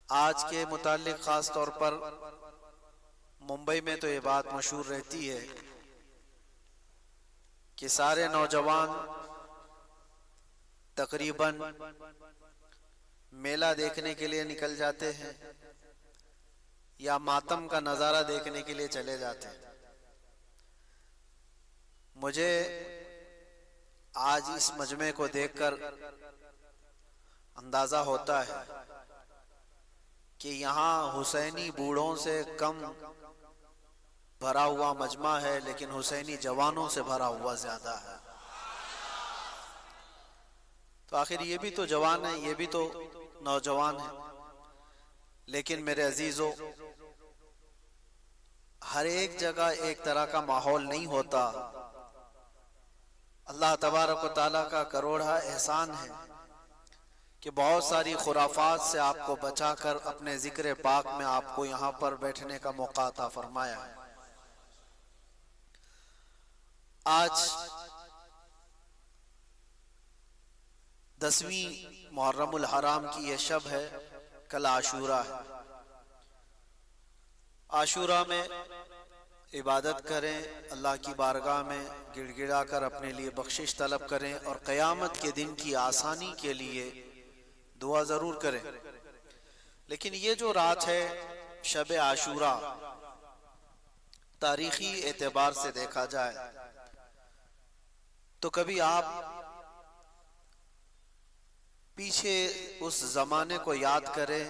آج کے متعلق خاص طور پر ممبئی میں تو یہ بات مشہور رہتی ہے کہ سارے نوجوان تقریباً میلہ دیکھنے کے لیے نکل جاتے ہیں یا ماتم کا نظارہ دیکھنے کے لیے چلے جاتے ہیں۔ مجھے آج اس مجمع کو دیکھ کر اندازہ ہوتا ہے کہ یہاں حسینی بوڑھوں سے کم بھرا ہوا مجمع ہے، لیکن حسینی جوانوں سے بھرا ہوا زیادہ ہے۔ تو آخر یہ بھی تو جوان ہیں، یہ بھی تو نوجوان ہیں، لیکن میرے عزیزو، ہر ایک جگہ ایک طرح کا ماحول نہیں ہوتا۔ اللہ تبارک و تعالیٰ کا کروڑا احسان ہے کہ بہت ساری خرافات سے آپ کو بچا کر اپنے ذکر پاک میں آپ کو یہاں پر بیٹھنے کا موقع عطا فرمایا ہے۔ آج 10ویں محرم الحرام کی یہ شب ہے، کل عاشورہ ہے۔ عاشورہ میں عبادت کریں، اللہ کی بارگاہ میں گڑ گڑا کر اپنے لیے بخشش طلب کریں، اور قیامت کے دن کی آسانی کے لیے دعا ضرور کریں۔ لیکن یہ جو رات ہے شب عاشورہ، تاریخی اعتبار سے دیکھا جائے تو کبھی آپ پیچھے اس زمانے کو یاد کریں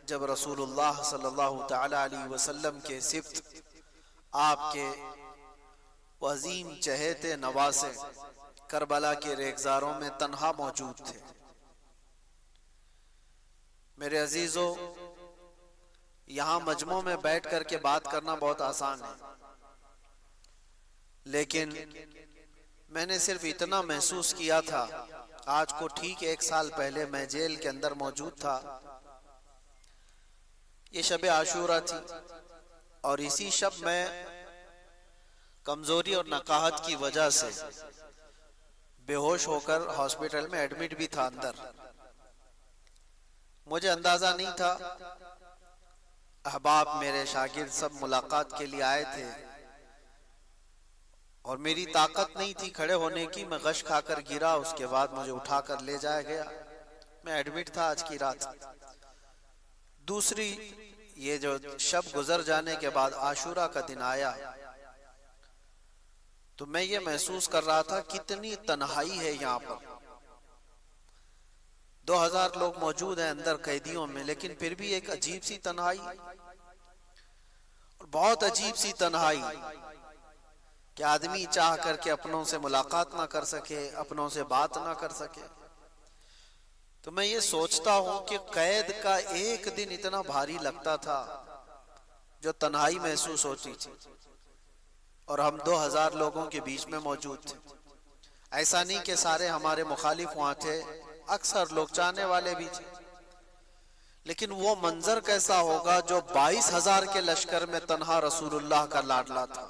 جب رسول اللہ صلی اللہ تعالی علیہ وسلم کے سبط، آپ کے عظیم چہیتے نواسے کربلا کے ریگزاروں میں تنہا موجود تھے۔ میرے عزیزو، یہاں مجمع میں بیٹھ کر کے بات کرنا بہت آسان ہے، لیکن میں نے صرف اتنا محسوس کیا تھا، آج کو ٹھیک 1 سال پہلے میں جیل کے اندر موجود تھا۔ یہ شب عاشورہ تھی، اور اسی شب میں کمزوری اور نقاہت کی وجہ سے بے ہوش ہو کر ہاسپٹل میں ایڈمٹ بھی تھا اندر۔ مجھے اندازہ نہیں تھا، احباب میرے شاگرد سب ملاقات کے لیے آئے تھے، اور میری طاقت نہیں تھی کھڑے ہونے کی، میں غش کھا کر گرا، اس کے بعد مجھے اٹھا کر لے جایا گیا، میں ایڈمٹ تھا آج کی رات۔ دوسری، یہ جو شب گزر جانے کے بعد عاشورہ کا دن آیا تو میں یہ محسوس کر رہا تھا کتنی تنہائی ہے یہاں پر۔ 2000 لوگ موجود ہیں اندر قیدیوں میں، لیکن پھر بھی ایک عجیب سی تنہائی، اور بہت عجیب سی تنہائی کہ آدمی چاہ کر کے اپنوں سے ملاقات نہ کر سکے، اپنوں سے بات نہ کر سکے۔ تو میں یہ سوچتا ہوں کہ قید کا ایک دن اتنا بھاری لگتا تھا جو تنہائی محسوس ہوتی تھی، اور ہم 2000 لوگوں کے بیچ میں موجود تھے۔ ایسا نہیں کہ سارے ہمارے مخالف وہاں تھے، اکثر لوگ چاہنے والے بھی تھے، لیکن وہ منظر کیسا ہوگا جو 22,000 کے لشکر میں تنہا رسول اللہ کا لاڈلا تھا۔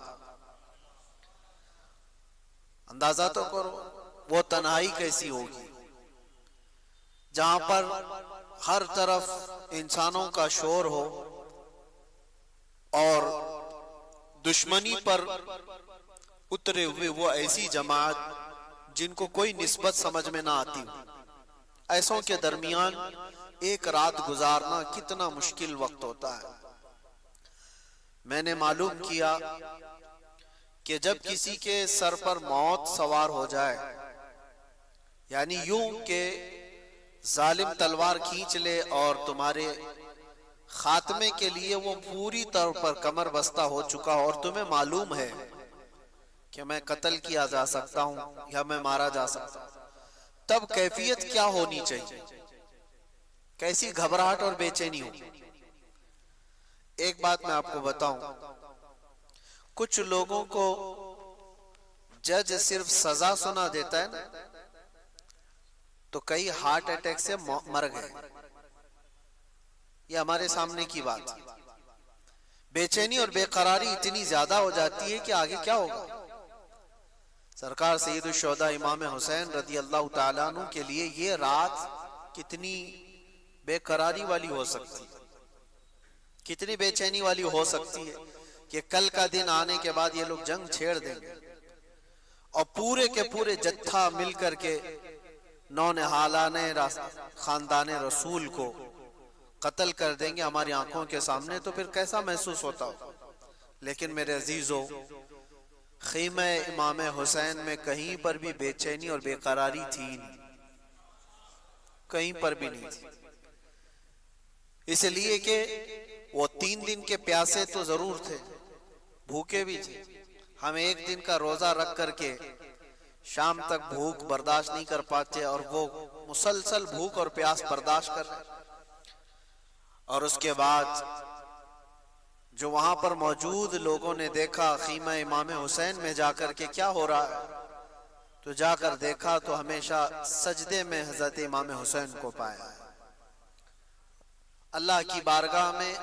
اندازہ تو کرو وہ تنہائی کیسی ہوگی، جہاں پر ہر طرف انسانوں کا شور ہو، اور دشمنی پر اترے ہوئے وہ ایسی جماعت جن کو کوئی نسبت سمجھ میں نہ آتی، ایسوں کے درمیان ایک رات گزارنا کتنا مشکل وقت ہوتا ہے۔ میں نے معلوم کیا کہ جب کسی کے سر پر موت سوار ہو جائے، یعنی یوں کہ ظالم تلوار کھینچ لے اور تمہارے خاتمے کے لیے وہ پوری طور پر کمر بستہ ہو چکا ہو، اور تمہیں معلوم ہے کہ میں قتل کیا جا سکتا ہوں یا میں مارا جا سکتا ہوں، تب کیفیت کیا ہونی چاہیے، کیسی گھبراہٹ اور بے چینی ہو۔ ایک بات میں آپ کو بتاؤں، کچھ لوگوں کو جج صرف سزا سنا دیتا ہے نا، تو کئی ہارٹ اٹیک سے مر گئے، یہ ہمارے سامنے کی بات ہے۔ بے چینی اور بے قراری اتنی زیادہ ہو جاتی ہے کہ آگے کیا ہوگا۔ سرکار سید الشہداء امام حسین رضی اللہ تعالیٰ عنہ کے لیے یہ رات کتنی بے قراری والی ہو سکتی، کتنی بے چینی والی ہو سکتی ہے کہ کل کا دن آنے کے بعد یہ لوگ جنگ چھیڑ دیں گے اور پورے کے پورے جتھا مل کر کے نونہالان خاندان رسول کو قتل کر دیں گے ہماری آنکھوں کے سامنے، تو پھر کیسا محسوس ہوتا ہو۔ لیکن میرے عزیزو، خیمہ امام حسین میں کہیں پر بھی بے چینی اور بے قراری تھی نہیں، کہیں پر بھی نہیں تھی، اس لیے کہ وہ 3 دن کے پیاسے تو ضرور تھے، بھوکے بھی تھے۔ ہم 1 دن کا روزہ رکھ کر کے شام تک بھوک برداشت نہیں کر پاتے، اور وہ مسلسل بھوک اور پیاس برداشت کر رہے۔ اور اس کے بعد جو وہاں پر موجود لوگوں نے دیکھا خیمہ امام حسین میں جا کر کے کیا ہو رہا ہے، تو جا کر دیکھا تو ہمیشہ سجدے میں حضرت امام حسین کو پایا ہے، اللہ کی بارگاہ میں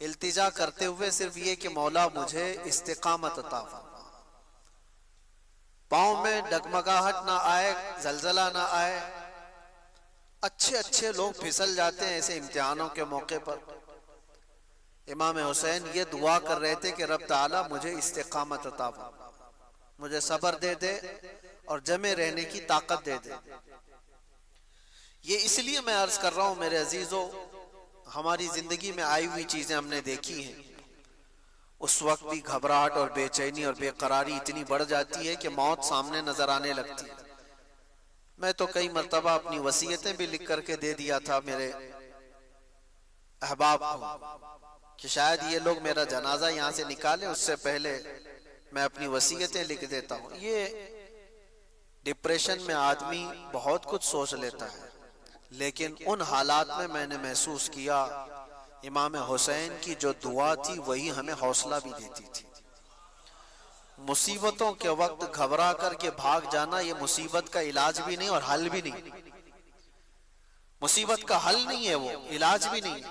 التجا کرتے ہوئے صرف یہ کہ مولا مجھے استقامت عطا فرما، پاؤں میں ڈگمگاہٹ نہ آئے، زلزلہ نہ آئے۔ اچھے لوگ پھسل جاتے ہیں ایسے امتحانوں کے موقع پر، امام حسین یہ دعا کر رہے تھے کہ رب تعالیٰ مجھے استقامت عطا فرما، مجھے صبر دے دے اور جمے رہنے کی طاقت دے دے۔ یہ اس لیے میں عرض کر رہا ہوں میرے عزیزو، ہماری زندگی میں آئی ہوئی چیزیں ہم نے دیکھی ہیں، اس وقت بھی گھبراہٹ اور بے چینی اور بے قراری اتنی بڑھ جاتی ہے کہ موت سامنے نظر آنے لگتی ہے۔ میں تو کئی مرتبہ اپنی وصیتیں بھی لکھ کر کے دے دیا تھا میرے احباب کو کہ شاید یہ لوگ میرا جنازہ یہاں سے نکالیں، اس سے پہلے میں اپنی وصیتیں لکھ دیتا ہوں۔ یہ ڈپریشن میں آدمی بہت کچھ سوچ لیتا ہے، لیکن ان حالات میں نے محسوس کیا امام حسین کی جو دعا تھی وہی ہمیں حوصلہ بھی دیتی تھی۔ مصیبتوں کے وقت گھبرا کر کے بھاگ جانا یہ مصیبت کا علاج بھی نہیں اور حل بھی نہیں، مصیبت کا حل نہیں ہے، وہ علاج بھی نہیں،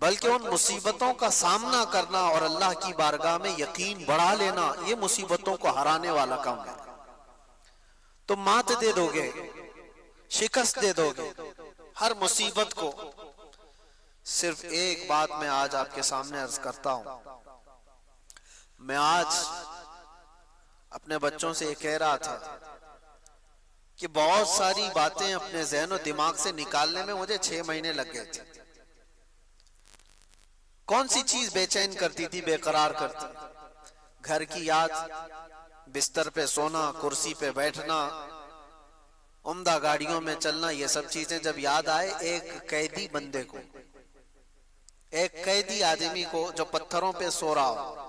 بلکہ ان مصیبتوں کا سامنا کرنا اور اللہ کی بارگاہ میں یقین بڑھا لینا، یہ مصیبتوں کو ہرانے والا کام ہے۔ تم مات دے دو گے، شکست دے دو گے ہر مصیبت کو۔ صرف ایک بات میں آج آپ کے سامنے عرض کرتا ہوں، میں آج اپنے بچوں سے یہ کہہ رہا تھا کہ بہت ساری باتیں اپنے ذہن و دماغ سے نکالنے میں مجھے 6 مہینے لگ گئے تھے۔ کون سی چیز بے چین کرتی تھی، بے قرار کرتی؟ گھر کی یاد، بستر پہ سونا، کرسی پہ بیٹھنا، عمدہ گاڑیوں میں چلنا، یہ سب چیزیں جب یاد آئے ایک قیدی بندے کو، ایک قیدی آدمی کو جو پتھروں پہ سو رہا ہو،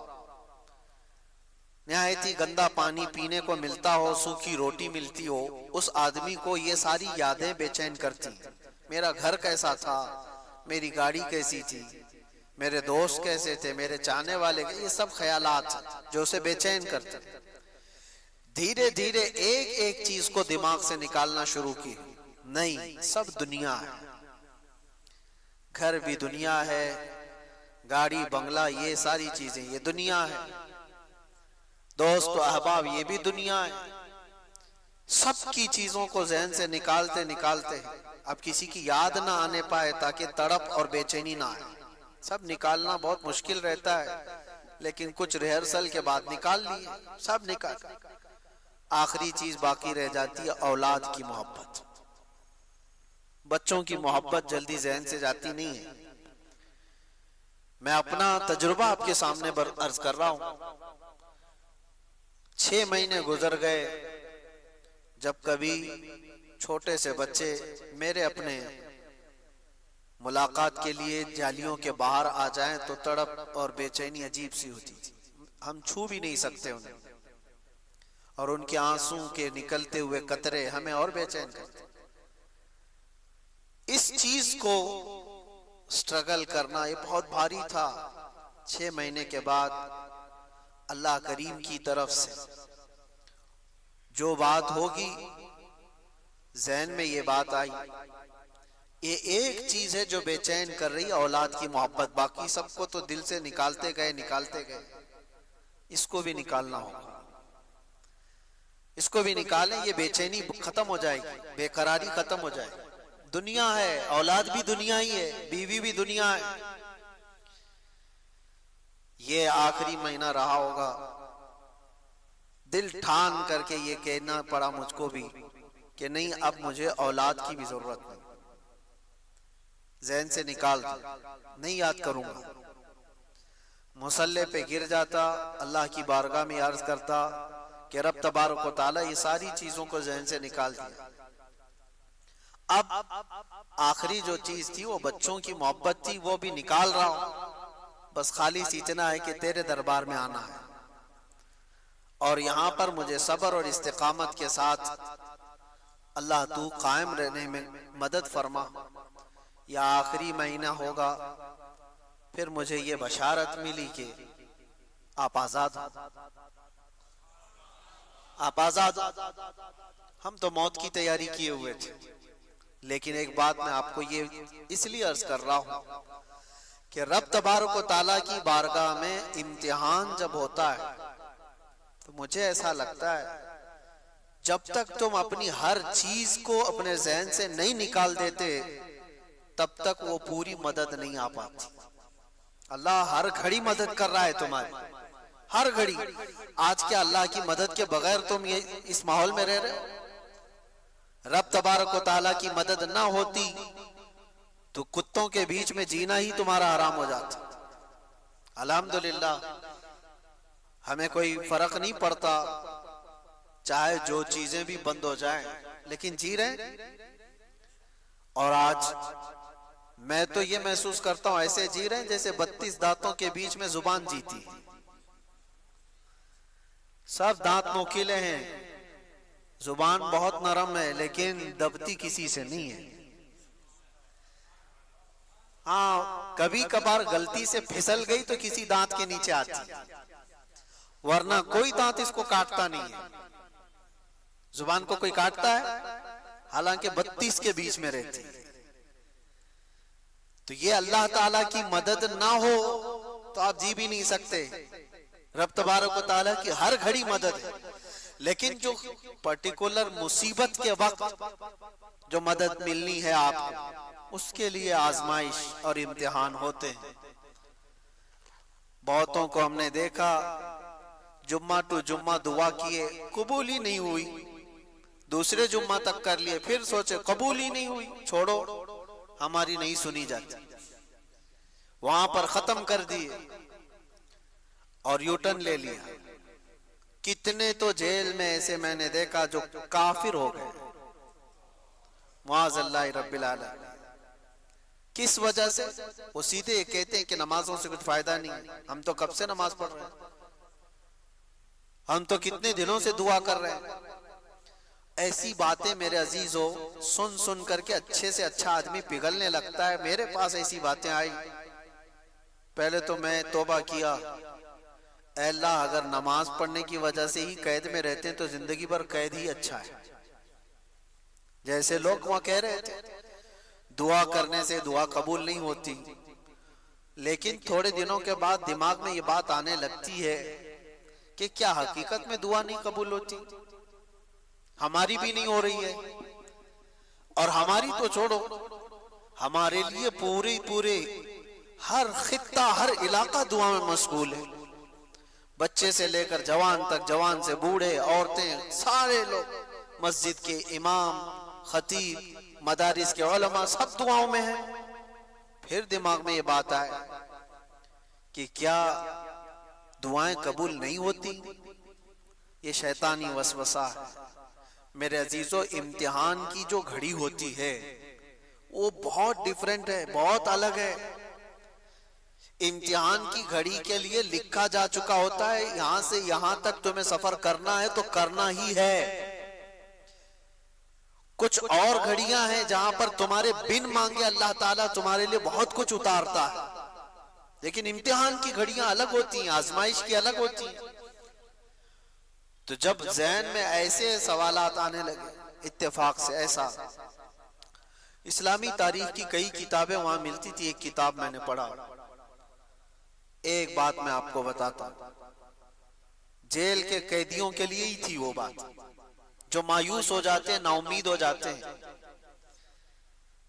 نہایت ہی گندا پانی پینے کو ملتا ہو، سوکھی روٹی ملتی ہو، اس آدمی کو یہ ساری یادیں بے چین کرتی۔ میرا گھر کیسا تھا، میری گاڑی کیسی تھی، میرے دوست کیسے تھے، میرے چاہنے والے، یہ سب خیالات جو اسے بے چین کرتے۔ دھیرے دھیرے ایک ایک چیز کو دماغ سے نکالنا شروع کی، نہیں سب دنیا ہے، گھر بھی دنیا ہے، گاڑی بنگلہ یہ ساری چیزیں یہ دنیا ہے، دوست و احباب یہ بھی دنیا ہے۔ سب کی چیزوں کو ذہن سے نکالتے نکالتے اب کسی کی یاد نہ آنے پائے تاکہ تڑپ اور بے چینی نہ آئے۔ سب نکالنا بہت مشکل رہتا ہے، لیکن کچھ ریہرسل کے بعد نکال لیے، سب نکال۔ آخری چیز باقی رہ جاتی ہے اولاد کی محبت۔ بچوں کی محبت جلدی ذہن سے جاتی نہیں ہے۔ میں اپنا تجربہ آپ کے سامنے عرض کر رہا ہوں۔ 6 مہینے گزر گئے، جب کبھی چھوٹے سے بچے میرے اپنے ملاقات کے لیے جالیوں کے باہر آ جائیں تو تڑپ اور بے چینی عجیب سی ہوتی تھی، ہم چھو بھی نہیں سکتے انہیں، اور ان کے آنسوں کے نکلتے ہوئے قطرے ہمیں اور بے چین کرتے۔ اس چیز کو سٹرگل کرنا یہ بہت بھاری تھا۔ 6 مہینے کے بعد اللہ کریم کی طرف سے جو بات ہوگی، ذہن میں یہ بات آئی، یہ ایک چیز ہے جو بے چین کر رہی اولاد کی محبت، باقی سب کو تو دل سے نکالتے گئے، اس کو بھی نکالنا ہوگا، اس کو بھی نکالیں، یہ بے چینی ختم ہو جائے گی، بے قراری ختم ہو جائے گی۔ دنیا ہے، اولاد بھی دنیا ہی ہے، بیوی بھی دنیا ہے، یہ آخری مہینہ رہا ہوگا، دل ٹھان کر کے یہ کہنا پڑا مجھ کو بھی کہ نہیں، اب مجھے اولاد کی بھی ضرورت نہیں، ذہن سے نکال دو، نہیں یاد کروں گا۔ مصلی پہ گر جاتا، اللہ کی بارگاہ میں عرض کرتا کہ رب تبارک و تعالی یہ ساری چیزوں کو ذہن سے نکال دیا، اب آخری جو چیز تھی وہ بچوں کی محبت تھی، وہ بھی نکال رہا ہوں، بس خالی اتنا ہے کہ تیرے دربار میں آنا ہے، اور یہاں پر مجھے صبر اور استقامت کے ساتھ اللہ تو قائم رہنے میں مدد فرما۔ یا آخری مہینہ ہوگا، پھر مجھے یہ بشارت ملی کہ آپ آزاد ہو، آپ آزاد ہو۔ ہم تو موت کی تیاری کیے ہوئے تھے، لیکن ایک بات میں آپ کو یہ اس لیے عرض کر رہا ہوں کہ رب تبارک و تعالیٰ کی بارگاہ میں امتحان جب ہوتا ہے تو مجھے ایسا لگتا ہے جب تک تم اپنی ہر چیز کو اپنے ذہن سے نہیں نکال دیتے تب تک وہ پوری مدد نہیں آ پاتی۔ اللہ ہر گھڑی مدد کر رہا ہے تمہاری، ہر گھڑی۔ آج کیا اللہ کی مدد کے بغیر تم اس ماحول میں رہ رہے ہو؟ رب تبارک و تعالیٰ کی مدد نہ ہوتی تو کتوں کے بیچ میں جینا ہی تمہارا حرام ہو جاتا۔ الحمدللہ ہمیں کوئی فرق نہیں پڑتا، چاہے جو چیزیں بھی بند ہو جائیں، لیکن جی رہے۔ اور آج میں تو یہ محسوس کرتا ہوں ایسے جی رہے ہیں جیسے 32 دانتوں کے بیچ میں زبان جیتی، سب دانت نوکیلے ہیں، زبان بہت نرم ہے لیکن دبتی کسی سے نہیں ہے۔ ہاں کبھی کبھار غلطی سے پھسل گئی تو کسی دانت کے نیچے آتی، ورنہ کوئی دانت اس کو کاٹتا نہیں ہے۔ زبان کو کوئی کاٹتا ہے؟ حالانکہ 32 کے بیچ میں رہتی۔ تو یہ اللہ تعالیٰ کی مدد نہ ہو تو آپ جی بھی نہیں سکتے۔ رب تبارک و تعالیٰ کی ہر گھڑی مدد ہے، لیکن جو پرٹیکولر مصیبت کے وقت جو مدد ملنی ہے آپ کو، اس کے لیے آزمائش اور امتحان ہوتے ہیں۔ بہتوں کو ہم نے دیکھا جمعہ ٹو جمعہ دعا کیے، قبول ہی نہیں ہوئی، دوسرے جمعہ تک کر لیے، پھر سوچے قبول ہی نہیں ہوئی، چھوڑو ہماری نہیں سنی جاتی، وہاں پر ختم کر دیے اور یوٹن لے لیا۔ کتنے تو جیل میں ایسے میں نے دیکھا جو کافر ہو گئے، معاذ اللہ رب العالمین۔ کس وجہ سے؟ وہ سیدھے یہ کہتے ہیں کہ نمازوں سے کچھ فائدہ نہیں، ہم تو کب سے نماز پڑھ رہے ہیں، ہم تو کتنے دنوں سے دعا کر رہے ہیں۔ ایسی باتیں میرے عزیزو سن سن کر کے اچھے سے اچھا آدمی پگھلنے لگتا ہے۔ میرے پاس ایسی باتیں آئی، پہلے تو میں توبہ کیا، اے اللہ اگر نماز پڑھنے کی وجہ سے ہی قید میں رہتے ہیں تو زندگی بھر قید ہی اچھا ہے۔ جیسے لوگ وہاں کہہ رہے تھے دعا کرنے سے دعا قبول نہیں ہوتی، لیکن تھوڑے دنوں کے بعد دماغ میں یہ بات آنے لگتی ہے کہ کیا حقیقت میں دعا نہیں قبول ہوتی؟ ہماری بھی نہیں ہو رہی ہے، اور ہماری تو چھوڑو، ہمارے لیے پورے ہر خطہ ہر علاقہ دعا میں مشغول ہے، بچے سے لے کر جوان تک، جوان سے بوڑھے، عورتیں، سارے لوگ، مسجد کے امام، خطیب، مدارس کے علماء، سب دعاؤں میں ہیں۔ پھر دماغ میں یہ بات آئے کہ کیا دعائیں قبول نہیں ہوتی؟ یہ شیطانی وسوسہ ہے۔ میرے عزیزو امتحان کی جو گھڑی ہوتی ہے وہ بہت ڈیفرنٹ ہے، بہت الگ ہے۔ امتحان کی گھڑی کے لیے لکھا جا چکا ہوتا ہے یہاں سے یہاں تک تمہیں سفر کرنا ہے تو کرنا ہی ہے۔ کچھ اور گھڑیاں ہیں جہاں پر تمہارے بن مانگے اللہ تعالیٰ تمہارے لیے بہت کچھ اتارتا ہے، لیکن امتحان کی گھڑیاں الگ ہوتی ہیں، آزمائش کی الگ ہوتی ہیں۔ تو جب ذہن میں ایسے سوالات آنے لگے اتفاق سے، ایسا اسلامی تاریخ کی کئی کتابیں وہاں ملتی تھی، ایک کتاب میں نے پڑھا، ایک بات میں آپ کو بتاتا ہوں، جیل کے قیدیوں کے لیے ہی تھی وہ بات، جو مایوس ہو جاتے ہیں، نا امید ہو جاتے ہیں۔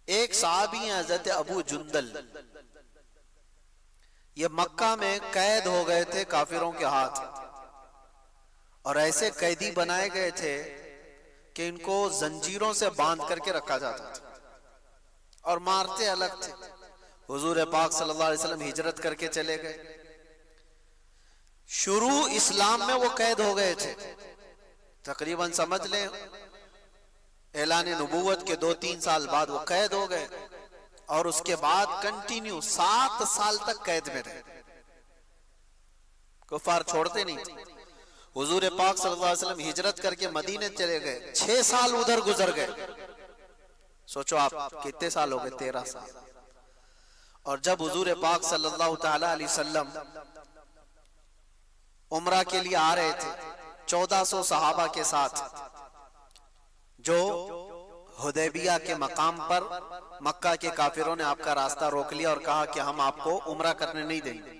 ایک صحابی ہیں حضرت ابو جندل، یہ مکہ میں قید ہو گئے تھے کافروں کے ہاتھ، اور ایسے قیدی بنائے گئے تھے کہ ان کو زنجیروں سے باندھ کر کے رکھا جاتا تھا اور مارتے الگ تھے۔ حضور پاک صلی اللہ علیہ وسلم ہجرت کر کے چلے گئے، شروع اسلام میں وہ قید ہو گئے تھے، تقریباً سمجھ لیں اعلان نبوت کے 2-3 سال بعد وہ قید ہو گئے، اور اس کے بعد کنٹینیو 7 سال تک قید میں رہے، کفار چھوڑتے نہیں تھے۔ حضور پاک صلی اللہ علیہ وسلم ہجرت کر کے مدینے چلے گئے، 6 سال ادھر گزر گئے، سوچو آپ کتنے سال ہو گئے، 13 سال۔ اور جب حضور پاک صلی اللہ تعالی علیہ وسلم عمرہ کے لیے آ رہے تھے 1400 صحابہ کے ساتھ، جو حدیبیہ کے مقام پر مکہ کے کافروں نے آپ کا راستہ روک لیا اور کہا کہ ہم آپ کو عمرہ کرنے نہیں دیں گے۔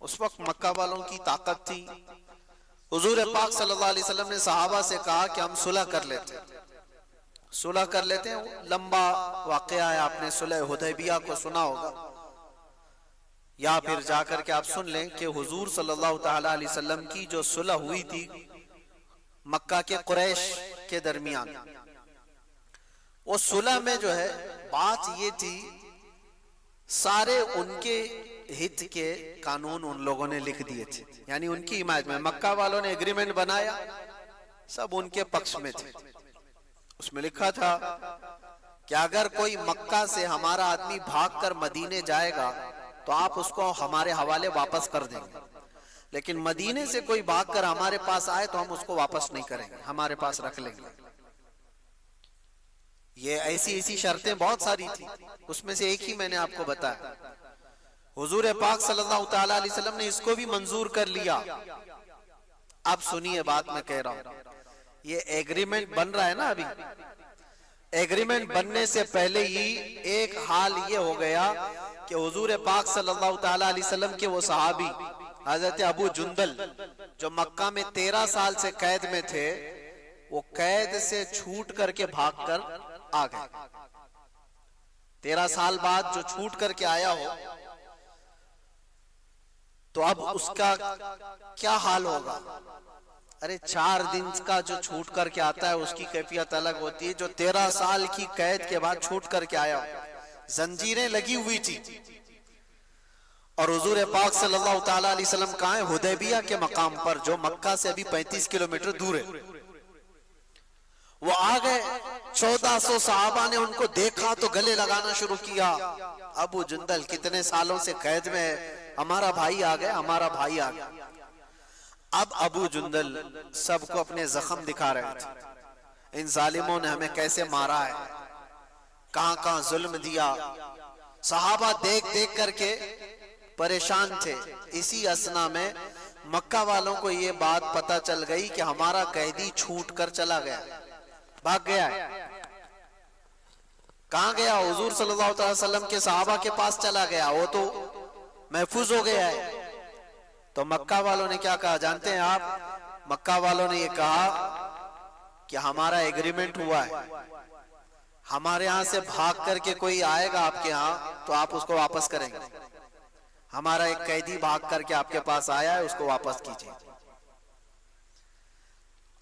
اس وقت مکہ والوں کی طاقت تھی، حضور پاک صلی اللہ علیہ وسلم نے صحابہ سے کہا کہ ہم صلح کر لیتے ہیں، صلح کر لیتے ہیں۔ لمبا واقعہ ہے، آپ نے صلح حدیبیہ کو سنا ہوگا، یا پھر جا کر کے آپ سن لیں کہ حضور صلی اللہ تعالی علیہ وسلم کی جو صلح ہوئی تھی مکہ کے قریش کے درمیان، وہ صلح میں جو ہے بات یہ تھی، سارے ان کے ہت کے قانون ان لوگوں نے لکھ دیے تھے، یعنی ان کی حمایت میں مکہ والوں نے ایگریمنٹ بنایا، سب ان کے پکش میں تھے۔ اس میں لکھا تھا کہ اگر کوئی مکہ سے ہمارا آدمی بھاگ کر مدینے جائے گا تو آپ اس کو ہمارے حوالے واپس کر دیں گے، لیکن مدینے سے کوئی بھاگ کر ہمارے پاس آئے تو ہم اس کو واپس نہیں کریں گے، ہمارے پاس رکھ لیں گے۔ یہ ایسی شرطیں بہت ساری تھی، اس میں سے ایک ہی میں نے آپ کو بتایا۔ حضور پاک صلی اللہ تعالی علیہ وسلم نے اس کو بھی منظور کر لیا۔ اب سنیے بات میں کہہ رہا ہوں، یہ ایگریمنٹ بن رہا ہے نا، ابھی ایگریمنٹ بننے سے پہلے ہی ایک حال یہ ہو گیا کہ حضور پاک صلی اللہ تعالی علیہ وسلم کے وہ صحابی حضرت ابو جندل جو مکہ میں 13 سال سے قید میں تھے، وہ قید سے چھوٹ کر کے بھاگ کر آ گئے۔ 13 سال بعد جو چھوٹ کر کے آیا ہو تو اب اس کا کیا حال ہوگا؟ ارے 4 دن کا جو چھوٹ کر کے آتا ہے اس کی کیفیت الگ ہوتی ہے، جو 13 سال کی قید کے بعد چھوٹ کر کے آیا ہو، زنجیریں لگی ہوئی تھی، اور حضور پاک صلی اللہ تعالی علیہ وسلم کہاں ہیں؟ حدیبیہ کے مقام پر، جو مکہ سے ابھی 35 کلومیٹر دور ہے۔ وہ آ گئے، 1400 صحابہ نے ان کو دیکھا تو گلے لگانا شروع کیا، ابو جندل کتنے سالوں سے قید میں ہے، ہمارا بھائی آ گیا، ہمارا بھائی آ گیا۔ اب ابو جندل سب کو اپنے زخم دکھا رہے تھے، ان ظالموں نے ہمیں کیسے مارا ہے، کہاں کہاں ظلم دیا۔ صحابہ دیکھ دیکھ کر کے پریشان تھے۔ اسی اثنا میں مکہ والوں کو یہ بات پتہ چل گئی کہ ہمارا قیدی چھوٹ کر چلا گیا، بھاگ گیا ہے۔ کہاں گیا؟ حضور صلی اللہ علیہ وسلم کے صحابہ کے پاس چلا گیا، وہ تو محفوظ ہو گیا ہے۔ تو مکہ والوں نے کیا کہا جانتے ہیں آپ؟ مکہ والوں نے یہ کہا کہ ہمارا ایگریمنٹ ہوا ہے، ہمارے ہاں سے بھاگ کر کے کوئی آئے گا آپ کے ہاں تو آپ اس کو واپس کریں گے، ہمارا ایک قیدی بھاگ کر کے آپ کے پاس آیا ہے، اس کو واپس کیجئے۔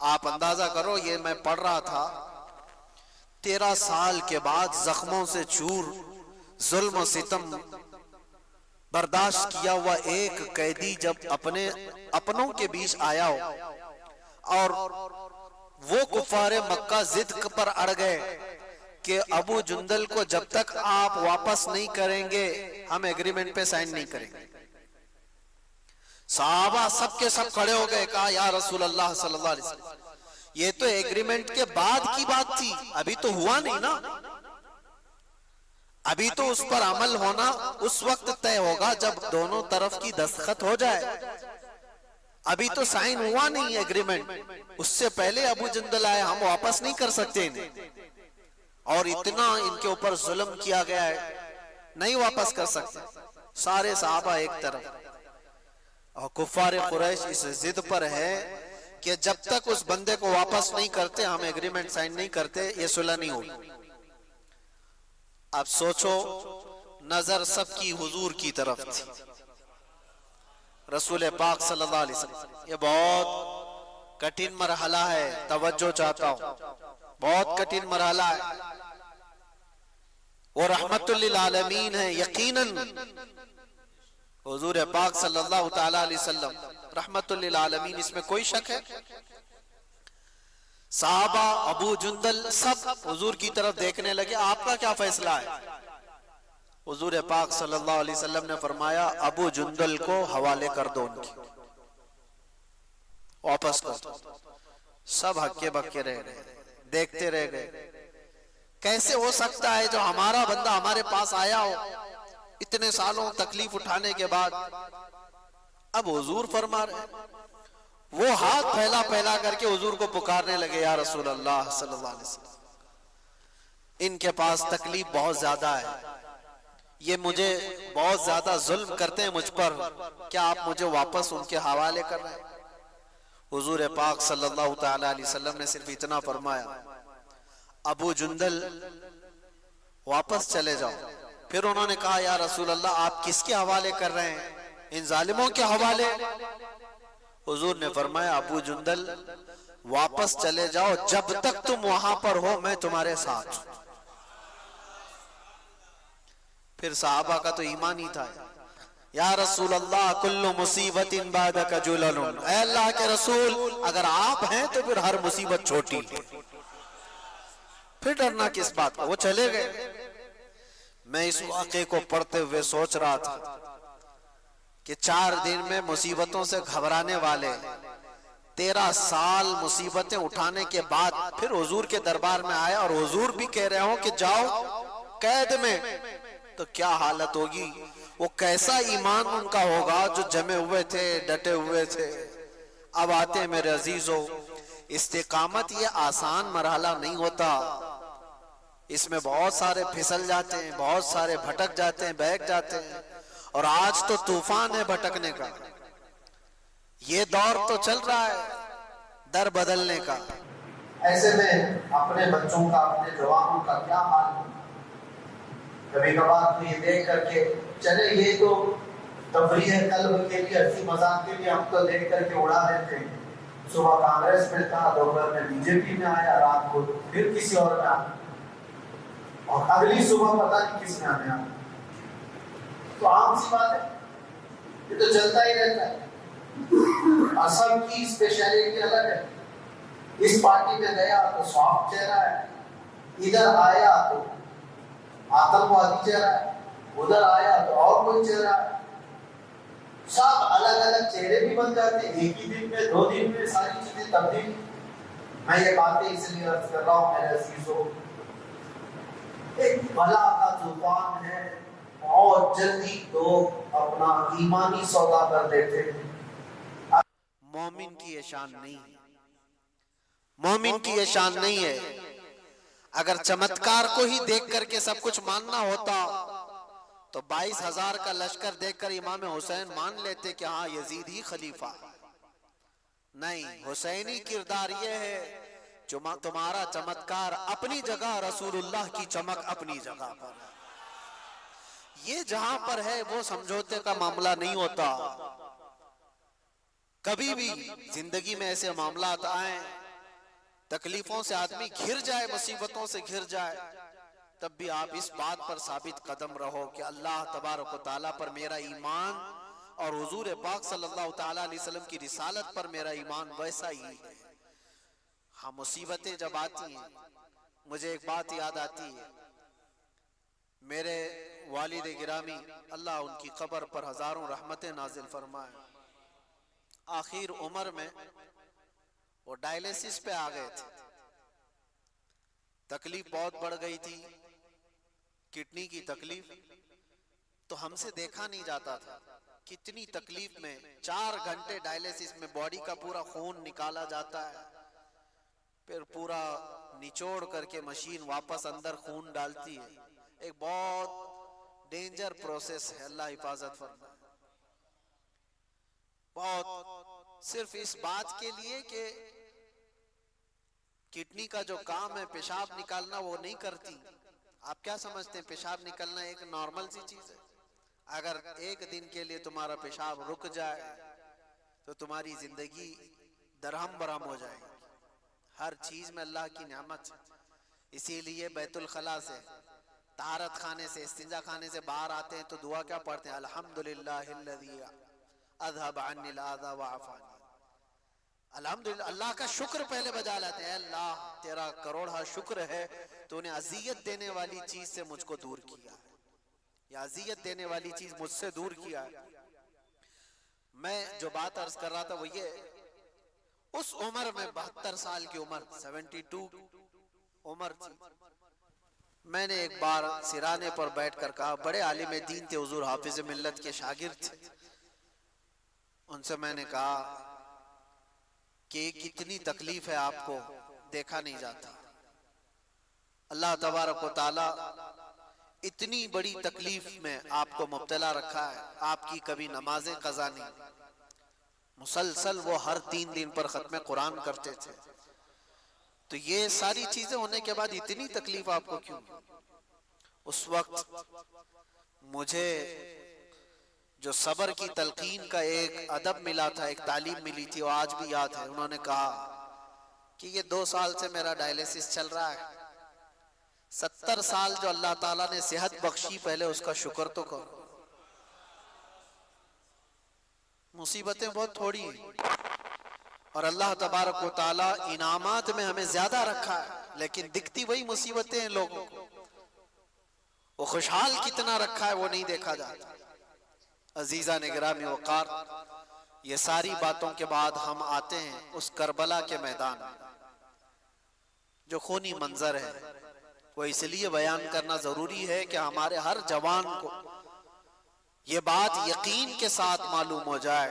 آپ اندازہ کرو، یہ میں پڑھ رہا تھا، 13 سال کے بعد زخموں سے چور، ظلم و ستم برداشت کیا ہوا ایک قیدی جب اپنوں کے بیچ آیا ہو، اور وہ کفار مکہ ضد پر اڑ گئے کہ ابو جندل کو جب تک آپ واپس نہیں کریں گے ہم ایگریمنٹ پہ سائن نہیں کریں گے۔ صحابہ سب کے سب کھڑے ہو گئے، کہا یا رسول اللہ صلی اللہ علیہ وسلم، یہ تو ایگریمنٹ کے بعد کی بات تھی، ابھی تو ہوا نہیں نا، ابھی تو اس پر عمل ہونا اس وقت طے ہوگا جب دونوں طرف کی دستخط ہو جائے، ابھی تو سائن ہوا نہیں ایگریمنٹ، اس سے پہلے ابو جندل آئے، ہم واپس نہیں کر سکتے انہیں، اور اتنا ان کے اوپر ظلم کیا گیا ہے، نہیں واپس کر سکتے۔ سارے صحابہ ایک طرف، اور کفار قریش اس ضد پر ہے کہ جب تک اس بندے کو واپس نہیں کرتے ہم ایگریمنٹ سائن نہیں کرتے، یہ صلح نہیں ہوگی۔ اب سوچو، نظر سب کی حضور کی طرف تھی. رسول پاک صلی اللہ علیہ وسلم، یہ بہت کٹھن مرحلہ ہے، توجہ چاہتا ہوں، بہت کٹھن مرحلہ ہے. وہ رحمت للعالمین ہے، یقیناً حضور پاک صلی اللہ تعالی علیہ وسلم رحمت للعالمین، اس میں کوئی شک ہے؟ صحابہ ابو جندل سب حضور کی طرف دیکھنے لگے. آپ کا کیا فیصلہ ہے؟ حضور پاک صلی اللہ علیہ وسلم نے فرمایا ابو جندل کو حوالے کر دو، ان کی واپس کر دو. سب ہکے بکے رہ گئے، دیکھتے رہ گئے. کیسے ہو سکتا ہے جو ہمارا بندہ ہمارے پاس آیا ہو اتنے سالوں تکلیف اٹھانے کے بعد، اب حضور فرما رہے ہیں. وہ ہاتھ پھیلا پھیلا کر کے حضور کو پکارنے لگے، یا رسول اللہ صلی اللہ علیہ وسلم، ان کے پاس تکلیف بہت زیادہ ہے، یہ مجھے بہت زیادہ ظلم کرتے ہیں مجھ پر، کیا آپ مجھے واپس ان کے حوالے کر رہے ہیں؟ حضور پاک صلی اللہ تعالی علیہ وسلم نے صرف اتنا فرمایا، ابو جندل واپس چلے جاؤ. پھر انہوں نے کہا یا رسول اللہ آپ کس کے حوالے کر رہے ہیں؟ ان ظالموں کے حوالے. حضور نے فرمایا ابو جندل واپس چلے جاؤ، جب تک تم وہاں پر ہو میں تمہارے ساتھ ہوں. پھر صحابہ کا تو ایمان ہی تھا، یا رسول اللہ کل مصیبت بعدک جلل، اے اللہ کے رسول اگر آپ ہیں تو پھر ہر مصیبت چھوٹی ہے، پھر ڈرنا کس بات کا. وہ چلے گئے. میں اس واقعے کو پڑھتے ہوئے سوچ رہا تھا کہ 4 دن میں مصیبتوں سے گھبرانے والے 13 سال مصیبتیں اٹھانے کے بعد پھر حضور کے دربار میں آیا، اور حضور بھی کہہ رہے ہوں کہ جاؤ قید میں، تو کیا حالت ہوگی؟ وہ کیسا ایمان ان کا ہوگا جو جمے ہوئے تھے، ڈٹے ہوئے تھے. اب آتے میرے عزیزو، استقامت یہ آسان مرحلہ نہیں ہوتا، اس میں بہت سارے پھسل جاتے ہیں، بہت سارے بھٹک جاتے ہیں، بہک جاتے ہیں. اور آج تو طوفان ہے بھٹکنے کا، یہ دور تو چل رہا ہے در بدلنے کا. ایسے میں اپنے بچوں کا، اپنے جوانوں کا کیا حال ہے؟ کبھی کبھار تو یہ دیکھ کر کے چلے یہ تو تفریح قلب کے لیے، ہنسی مذاق کے لیے ہم تو دیکھ کر کے اڑا دیتے ہیں. صبح کانگریس میں تھا، دوپہر میں بی جے پی میں آیا، رات کو پھر کسی اور میں آیا، اور اگلی صبح پتہ نہیں کس میں آنے آیا. تو عام سی بات ہے، یہ تو چلتا ہی رہتا ہے. اور سب کی اسپیشلٹی الگ ہے. اس پارٹی میں گیا تو سافٹ چہرہ ہے، ادھر آیا تو آتنکوادی چہرہ ہے، ادھر آیا تو اور کوئی چہرہ ہے. سب الگ الگ چہرے بھی بن جاتے ہیں ایک ہی دن میں، 2 دن میں ساری چیزیں تبدیل. میں یہ باتیں اس لیے عرض کر رہا ہوں میرے عزیزوں، ایک بلا کا طوفان ہے، اور جلدی لوگ اپنا ایمانی سودا کر دیتے ہیں. مومن کی یہ شان نہیں ہے، مومن کی یہ شان نہیں ہے. اگر چمتکار کو ہی دیکھ کر کے سب کچھ ماننا ہوتا تو 22,000 کا لشکر دیکھ کر امام حسین مان لیتے کہ ہاں یزید ہی خلیفہ. نہیں، حسینی کردار یہ ہے جو تمہارا چمتکار اپنی جگہ، رسول اللہ کی چمک اپنی جگہ پر. یہ جہاں پر ہے وہ سمجھوتے کا معاملہ نہیں ہوتا. کبھی بھی زندگی میں ایسے معاملات آئیں، تکلیفوں سے آدمی گھر جائے، مصیبتوں سے گھر جائے، تب بھی آپ اس بات پر ثابت قدم رہو کہ اللہ تبارک و تعالیٰ پر میرا ایمان اور حضور پاک صلی اللہ تعالیٰ علیہ وسلم کی رسالت پر میرا ایمان ویسا ہی ہے. ہاں مصیبتیں جب آتی ہیں، مجھے ایک بات یاد آتی ہے، میرے والد گرامی اللہ ان کی قبر پر ہزاروں رحمتیں نازل فرمائے، آخر عمر میں وہ ڈائلیسس پہ آ گئے تھے. تکلیف بہت بڑھ گئی تھی، کڈنی کی تکلیف، تو ہم سے دیکھا نہیں جاتا تھا. کتنی تکلیف میں 4 گھنٹے ڈائلیسس میں باڈی کا پورا خون نکالا جاتا ہے، پھر پورا نچوڑ کر کے مشین واپس اندر خون ڈالتی ہے. ایک بہت ڈینجر پروسیس ہے، اللہ حفاظت فرمائے. بہت صرف اس بات کے لیے کہ کڈنی کا جو کام ہے پیشاب نکالنا وہ نہیں کرتی، آپ کیا سمجھتے ہیں پیشاب نکلنا ایک نارمل سی چیز ہے؟ اگر ایک دن کے لیے تمہارا پیشاب رک جائے تو تمہاری زندگی درہم برہم ہو جائے گی۔ ہر چیز میں اللہ کی نعمت ہے۔ اسی لیے بیت الخلا سے، طہارت خانے سے، استنجا خانے سے باہر آتے ہیں تو دعا کیا پڑھتے ہیں؟ الحمدللہ الذی اذھب عنی الاذی وعافانی۔ الحمدللہ، اللہ کا شکر پہلے بجا لاتے ہیں۔ اے اللہ تیرا کروڑا شکر ہے، تو نے اذیت دینے والی چیز سے مجھ کو دور کیا ہے، یا اذیت دینے والی چیز مجھ سے دور کیا ہے۔ میں جو بات عرض کر رہا تھا وہ یہ، اس عمر میں 72 سال کی عمر، 72 عمر تھی، میں نے ایک بار سرانے پر بیٹھ کر کہا، بڑے عالم دین تھے حضور، حافظ ملت کے شاگرد تھے، ان سے میں نے کہا کہ کتنی تکلیف ہے آپ کو، دیکھا نہیں جاتا، اللہ تبارک و تعالی اتنی بڑی تکلیف میں آپ کو مبتلا رکھا ہے، آپ کی کبھی نمازیں قضا نہیں، مسلسل وہ ہر 3 دن پر ختم قرآن کرتے تھے، تو یہ ساری چیزیں ہونے کے بعد اتنی تکلیف آپ کو کیوں؟ اس وقت مجھے جو صبر کی تلقین کا ایک ادب ملا تھا، ایک تعلیم ملی تھی، وہ آج بھی یاد ہے۔ انہوں نے کہا کہ یہ 2 سال سے میرا ڈائلیسس چل رہا ہے، 70 سال جو اللہ تعالیٰ نے صحت بخشی، پہلے اس کا شکر تو کرو۔ مصیبتیں بہت تھوڑی ہیں، اور اللہ تبارک و تعالیٰ انعامات میں ہمیں زیادہ رکھا ہے، لیکن دکھتی وہی مصیبتیں ہیں لوگوں کو، وہ خوشحال کتنا رکھا ہے وہ نہیں دیکھا جاتا۔ عزیزان گرامی وقار، یہ ساری باتوں کے بعد ہم آتے ہیں اس کربلا کے میدان میں، جو خونی منظر ہے، وہ اس لیے بیان کرنا ضروری ہے کہ ہمارے ہر جوان کو یہ بات یقین کے ساتھ معلوم ہو جائے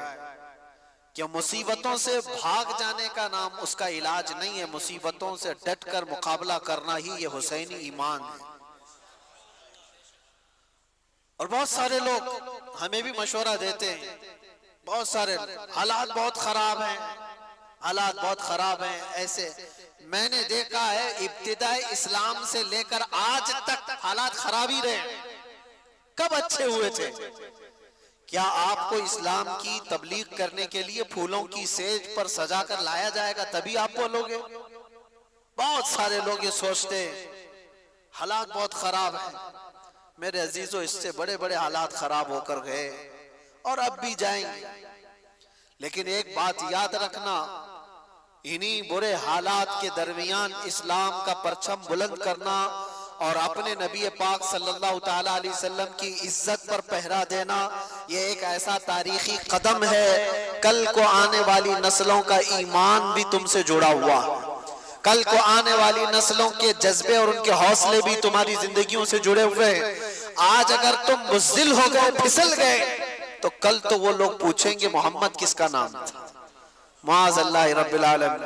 کہ مصیبتوں سے بھاگ جانے کا نام اس کا علاج نہیں ہے، مصیبتوں سے ڈٹ کر مقابلہ کرنا ہی یہ حسینی ایمان ہے۔ اور بہت سارے لوگ ہمیں بھی مشورہ دیتے ہیں، بہت سارے حالات بہت خراب ہیں، حالات بہت خراب ہیں، ایسے میں نے دیکھا ہے ابتدائی اسلام سے لے کر آج تک حالات خراب ہی رہے، کب اچھے ہوئے تھے؟ کیا آپ کو اسلام کی تبلیغ کرنے کے لیے پھولوں کی سیج پر سجا کر لایا جائے گا تبھی آپ بولوگے؟ بہت سارے لوگ یہ سوچتے ہیں حالات بہت خراب ہیں۔ میرے عزیزو، اس سے بڑے بڑے حالات خراب ہو کر گئے اور اب بھی جائیں گے، لیکن ایک بات یاد رکھنا، انہی برے حالات کے درمیان اسلام کا پرچم بلند کرنا اور اپنے نبی پاک صلی اللہ تعالیٰ علیہ وسلم کی عزت پر پہرا دینا، یہ ایک ایسا تاریخی قدم ہے، کل کو آنے والی نسلوں کا ایمان بھی تم سے جڑا ہوا، کل کو آنے والی نسلوں کے جذبے اور ان کے حوصلے بھی تمہاری زندگیوں سے جڑے ہوئے ہیں۔ آج اگر تم بزدل ہو گئے، پھسل گئے، تو کل تو وہ لوگ پوچھیں گے محمد کس کا نام تھا؟ معاذ اللہ رب العالمین۔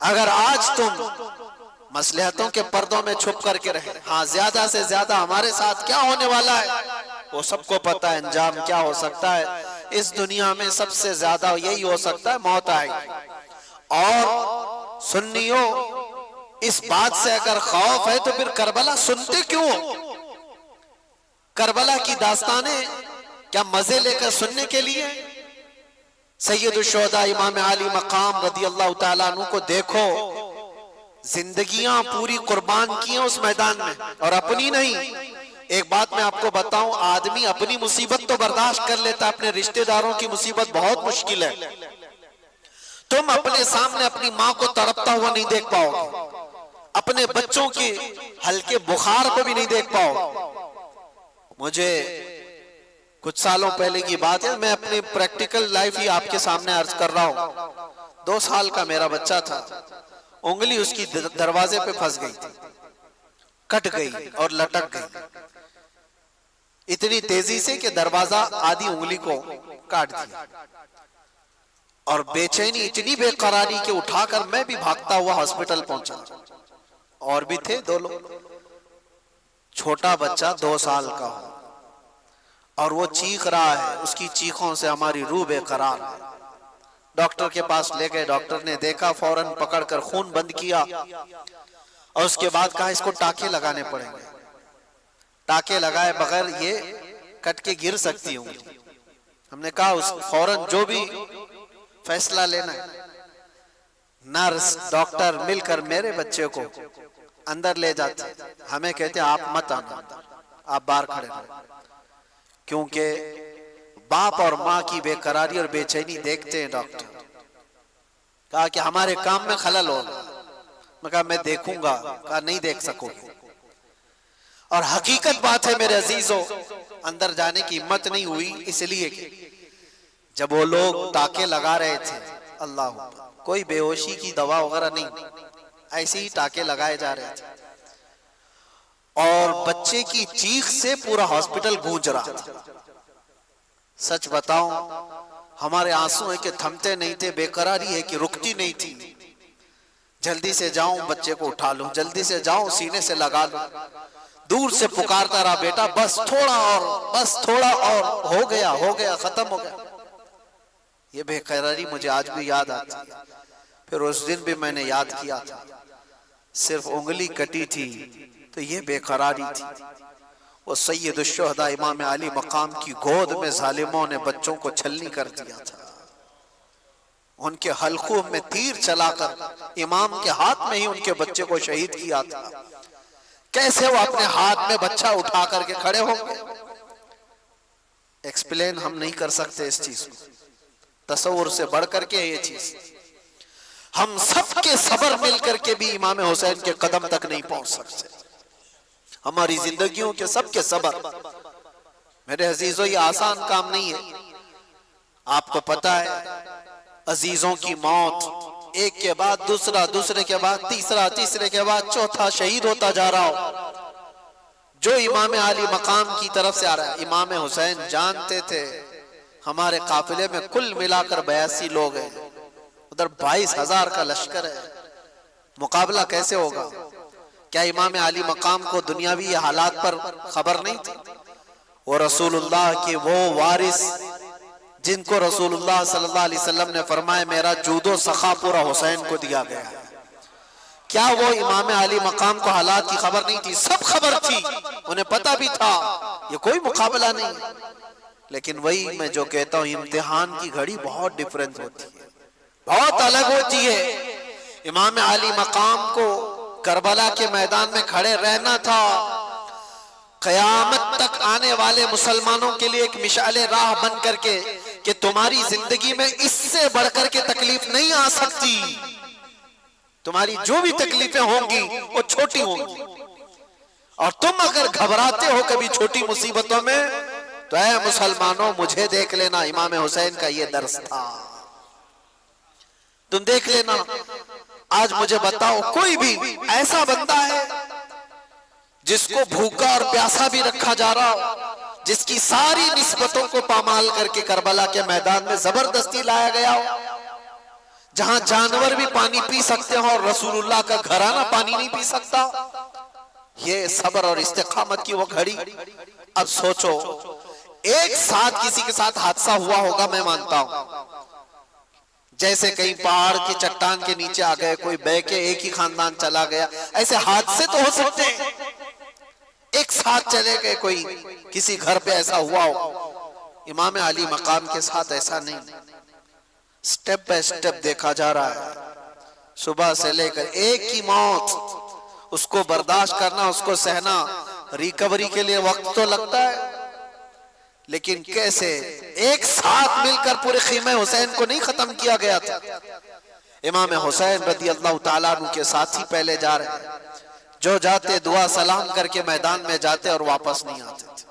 اگر آج تم مصلحتوں کے پردوں میں چھپ کر کے رہے، ہاں زیادہ سے زیادہ ہمارے ساتھ کیا ہونے والا ہے وہ سب کو پتا ہے، انجام کیا ہو سکتا ہے، اس دنیا میں سب سے زیادہ یہی ہو سکتا ہے، موت آئے گی۔ اور سنیوں، اس بات سے اگر خوف ہے تو پھر کربلا سنتے کیوں؟ کربلا کی داستانیں کیا مزے لے کر سننے کے لیے؟ سید الشہداء امام علی مقام رضی اللہ تعالیٰ عنہ کو دیکھو، زندگیاں پوری قربان کی ہیں اس میدان میں، اور اپنی نہیں۔ ایک بات میں آپ کو بتاؤں، آدمی اپنی مصیبت تو برداشت کر لیتا، اپنے رشتہ داروں کی مصیبت بہت مشکل ہے۔ تم اپنے سامنے اپنی ماں کو تڑپتا ہوا نہیں دیکھ پاؤ گے، اپنے بچوں کی ہلکے بخار کو بھی نہیں دیکھ پاؤ۔ مجھے کچھ سالوں پہلے کی بات ہے، میں اپنی پریکٹیکل لائف ہی آپ کے سامنے عرض کر رہا ہوں۔ 2 سال کا میرا بچہ تھا، انگلی اس کی دروازے پہ پھنس گئی تھی، کٹ گئی اور لٹک گئی اتنی تیزی سے کہ دروازہ آدھی انگلی کو کاٹ دیا، اور بے چینی اتنی بے قراری کہ اٹھا کر میں بھی بھاگتا ہوا ہاسپٹل پہنچا، اور بھی تھے 2 لوگ۔ چھوٹا بچہ 2 سال کا ہو اور وہ چیخ رہا ہے، اس کی چیخوں سے ہماری روح بے قرار ہے۔ ڈاکٹر کے پاس لے گئے، ڈاکٹر نے دیکھا، فوراً پکڑ کر خون بند کیا اور اس کے بعد کہا اس کو ٹاکے لگانے پڑیں گے، ٹاکے لگائے بغیر یہ کٹ کے گر سکتی ہوں۔ ہم نے کہا اس فوراً جو بھی فیصلہ لینا ہے، نرس ڈاکٹر مل کر میرے بچے کو اندر لے جاتے، ہمیں کہتے آپ مت آنا، آپ باہر کھڑے رہو، کیونکہ باپ اور ماں کی بے قراری اور بے چینی دیکھتے ہیں ڈاکٹر۔ کہا کہ ہمارے کام میں خلل ہوگا، میں کہا میں دیکھوں گا، کہا نہیں دیکھ سکو گے۔ اور حقیقت بات ہے میرے عزیزوں، اندر جانے کی ہمت نہیں ہوئی، اس لیے کہ جب وہ لوگ ٹاکے لگا رہے تھے، اللہ کوئی بے ہوشی کی دوا وغیرہ نہیں، ایسے ہی ٹاکے لگائے جا رہے تھے، اور بچے کی چیخ سے پورا ہاسپٹل گونج رہا تھا۔ سچ بتاؤں ہمارے آنسو ہیں کہ تھمتے نہیں تھے، بے قراری ہے کہ رکتی نہیں تھی۔ جلدی سے جاؤں بچے کو اٹھا لوں، جلدی سے جاؤں سینے سے لگا لوں، دور سے پکارتا رہا بیٹا بس تھوڑا اور، بس تھوڑا اور، ہو گیا ختم ہو گیا۔ یہ بے قراری مجھے آج بھی یاد آتی ہے۔ پھر اس دن بھی میں نے یاد کیا تھا، صرف انگلی کٹی تھی تو یہ بے قراری تھی۔ وہ سید الشہداء امام علی مقام کی گود میں ظالموں نے بچوں کو چھلنی کر دیا تھا، ان کے حلقوں میں تیر چلا کر امام کے ہاتھ میں ہی ان کے بچے کو شہید کیا تھا۔ کیسے وہ اپنے ہاتھ میں بچہ اٹھا کر کے کھڑے ہوں گے؟ ایکسپلین ہم نہیں کر سکتے اس چیز کو، تصور سے بڑھ کر کے یہ چیز، ہم سب کے صبر مل کر کے بھی امام حسین کے قدم تک نہیں پہنچ سکتے۔ ہماری زندگیوں کے سب کے صبر، میرے عزیزوں یہ آسان کام نہیں ہے۔ آپ کو پتا ہے عزیزوں کی موت ایک کے بعد دوسرا، دوسرے کے بعد تیسرا، تیسرے کے بعد چوتھا شہید ہوتا جا رہا ہو، جو امام علی مقام کی طرف سے آ رہا ہے۔ امام حسین جانتے تھے ہمارے قافلے میں کل ملا کر 82 لوگ ہیں، ادھر 22,000 کا لشکر ہے، مقابلہ کیسے ہوگا؟ کیا امام علی مقام کو دنیاوی حالات پر خبر نہیں تھی؟ وہ رسول اللہ کے وہ وارث جن کو رسول اللہ صلی اللہ علیہ وسلم نے فرمایا میرا جود و سخا پورا حسین کو دیا گیا ہے، کیا وہ امام علی مقام کو حالات کی خبر نہیں تھی؟ سب خبر تھی، انہیں پتا بھی تھا یہ کوئی مقابلہ نہیں۔ لیکن وہی میں جو کہتا ہوں، امتحان کی گھڑی بہت ڈیفرنٹ ہوتی ہے، بہت الگ ہوتی ہے۔ امام علی مقام کو کربلا کے میدان میں کھڑے رہنا تھا، قیامت تک آنے والے مسلمانوں کے لیے ایک مشعل راہ بن کر کے کہ تمہاری زندگی میں اس سے بڑھ کر کے تکلیف نہیں آ سکتی، تمہاری جو بھی تکلیفیں ہوں گی وہ چھوٹی ہوں گی، اور تم اگر گھبراتے ہو کبھی چھوٹی مصیبتوں میں تو اے مسلمانوں مجھے دیکھ لینا، امام حسین کا یہ درس تھا، تم دیکھ لینا۔ آج مجھے بتاؤ کوئی بھی ایسا بندہ ہے جس کو بھوکا اور پیاسا بھی رکھا جا رہا ہو، جس کی ساری نسبتوں کو پامال کر کے کربلا کے میدان میں زبردستی لایا گیا ہو، جہاں جانور بھی پانی پی سکتے ہوں اور رسول اللہ کا گھرانہ پانی نہیں پی سکتا؟ یہ صبر اور استقامت کی وہ گھڑی۔ اب سوچو ایک ساتھ کسی کے ساتھ حادثہ ہوا ہوگا، میں مانتا ہوں، جیسے کہیں پہاڑ کی چٹان کے نیچے آ گئے، کوئی بہ کے ایک ہی خاندان چلا گیا، ایسے حادثے تو ہو سکتے ہیں، ایک ساتھ چلے گئے، کوئی کسی گھر پہ ایسا ہوا ہو۔ امام علی مقام کے ساتھ ایسا نہیں، سٹیپ بائی سٹیپ دیکھا جا رہا ہے، صبح سے لے کر ایک ہی موت، اس کو برداشت کرنا، اس کو سہنا، ریکوری کے لیے وقت تو لگتا ہے، لیکن کیسے ایک ساتھ مل کر پورے خیمہ حسین کو نہیں ختم کیا گیا تھا۔ امام حسین رضی اللہ تعالیٰ عنہ کے ساتھی پہلے جا رہے ہیں، جو جاتے دعا سلام کر کے میدان میں جاتے اور واپس نہیں آتے تھے،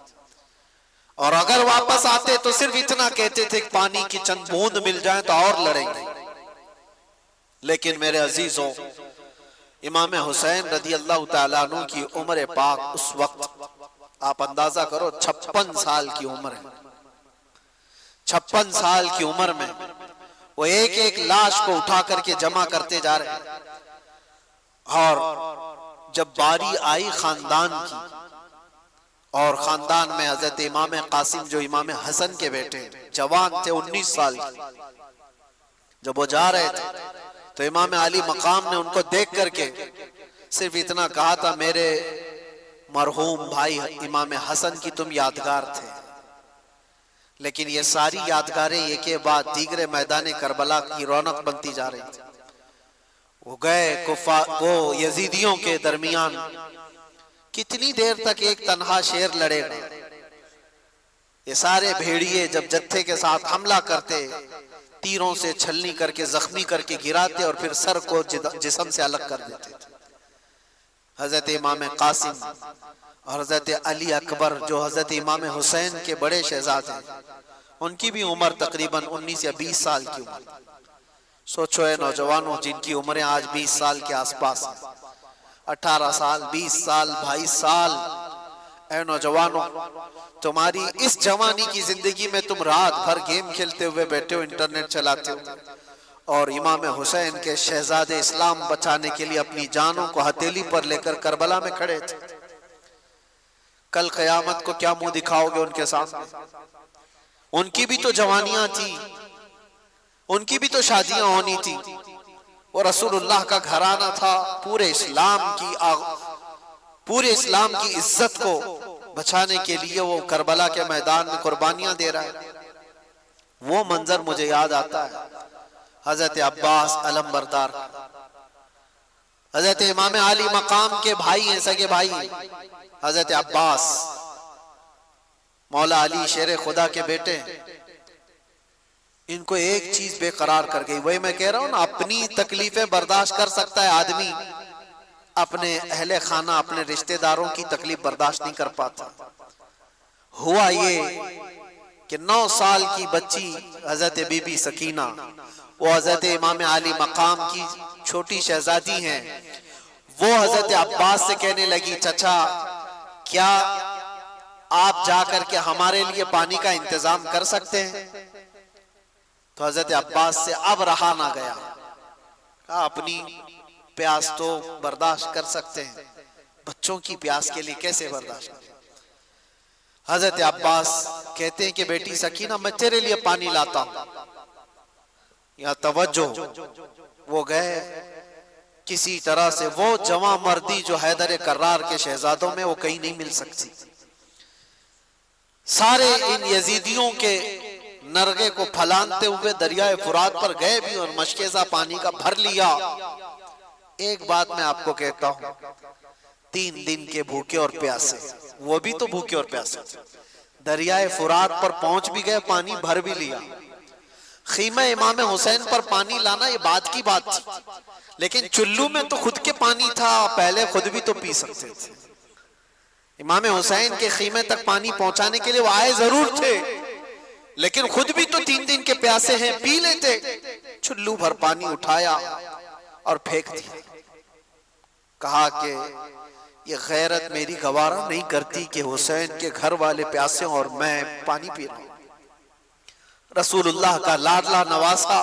اور اگر واپس آتے تو صرف اتنا کہتے تھے کہ پانی کی چند بوند مل جائیں تو اور لڑیں گے۔ لیکن میرے عزیزوں، امام حسین رضی اللہ تعالیٰ عنہ کی عمر پاک اس وقت آپ اندازہ کرو 56 سال کی عمر ہے، 56 سال کی عمر میں وہ ایک ایک لاش کو اٹھا کر کے جمع کرتے جا رہے ہیں، اور جب باری آئی خاندان کی، اور خاندان میں حضرت امام قاسم جو امام حسن کے بیٹے جوان تھے 19 سال کی، جب وہ جا رہے تھے تو امام علی مقام نے ان کو دیکھ کر کے صرف اتنا کہا تھا میرے مرحوم بھائی امام حسن کی تم یادگار تھے، لیکن یہ ساری یادگاریں ایک کے بعد دیگر میدان کربلا کی رونق بنتی جا رہی تھی۔ وہ گئے وہ یزیدیوں کے درمیان، کتنی دیر تک ایک تنہا شیر لڑے گا؟ یہ سارے بھیڑیے جب جتھے کے ساتھ حملہ کرتے، تیروں سے چھلنی کر کے زخمی کر کے گراتے اور پھر سر کو جسم سے الگ کر دیتے تھے۔ حضرت امام قاسم اور حضرت علی اکبر جو حضرت امام حسین کے بڑے شہزادے ہیں، ان کی بھی عمر تقریباً 19 یا 20 سال کی عمر۔ سوچو اے نوجوانوں جن کی عمریں آج 20 سال کے آس پاس ہیں، 18 سال، 20 سال، 22 سال۔ اے نوجوانوں، تمہاری اس جوانی کی زندگی میں تم رات بھر گیم کھیلتے ہوئے بیٹھے ہو، انٹرنیٹ چلاتے ہو، اور امام حسین کے شہزادے اسلام بچانے کے لیے اپنی جانوں کو ہتھیلی پر لے کر کربلا میں کھڑے تھے۔ کل قیامت کو کیا منہ دکھاؤ گے ان کے سامنے؟ ان کی بھی تو جوانیاں تھی، ان کی بھی تو شادیاں ہونی تھی، وہ رسول اللہ کا گھرانہ تھا، پورے اسلام کی عزت کو بچانے کے لیے وہ کربلا کے میدان میں قربانیاں دے رہا ہے۔ وہ منظر مجھے یاد آتا ہے حضرت عباس علم بردار، حضرت امام علی مقام کے بھائی ہیں، سگے بھائی حضرت عباس، مولا علی شیر خدا کے بیٹے۔ ان کو ایک چیز بے قرار کر گئی، وہی میں کہہ رہا ہوں نا، اپنی تکلیفیں برداشت کر سکتا ہے آدمی، اپنے اہل خانہ اپنے رشتہ داروں کی تکلیف برداشت نہیں کر پاتا۔ ہوا یہ کہ 9 سال کی بچی حضرت بی بی سکینہ، وہ حضرت امام علی مقام کی چھوٹی شہزادی ہیں، وہ حضرت عباس سے کہنے لگی چچا کیا آپ جا کر کے ہمارے لیے پانی کا انتظام کر سکتے ہیں؟ تو حضرت عباس سے اب رہا نہ گیا، کہا اپنی پیاس تو برداشت کر سکتے ہیں، بچوں کی پیاس کے لیے کیسے برداشت کریں؟ حضرت عباس کہتے ہیں کہ بیٹی سکینہ میں تیرے لیے پانی لاتا ہوں۔ یا توجہ، وہ گئے کسی طرح سے، وہ جوان مردی جو حیدر کرار کے شہزادوں میں وہ کہیں نہیں مل سکتی، سارے ان یزیدیوں کے نرغے کو پھلانتے ہوئے دریائے فرات پر گئے بھی اور مشکیزہ پانی کا بھر لیا۔ ایک بات میں آپ کو کہتا ہوں، 3 دن کے بھوکے اور پیاسے، وہ بھی تو بھوکے اور پیاسے تھے، دریائے فرات پر پہنچ بھی گئے، پانی بھر بھی لیا۔ خیمہ امام حسین پر پانی لانا یہ بات کی بات تھی، لیکن چلو میں تو خود کے پانی تھا، پہلے خود بھی تو پی سکتے تھے۔ امام حسین کے خیمے تک پانی پہنچانے کے لیے وہ آئے ضرور تھے، لیکن خود بھی تو 3 دن کے پیاسے ہیں، پی لیتے۔ چلو بھر پانی اٹھایا اور پھینک دیا، کہا کہ یہ غیرت میری گوارا نہیں کرتی کہ حسین کے گھر والے پیاسے اور میں پانی پی رہا ہوں۔ رسول اللہ کا لاڈلا نواسا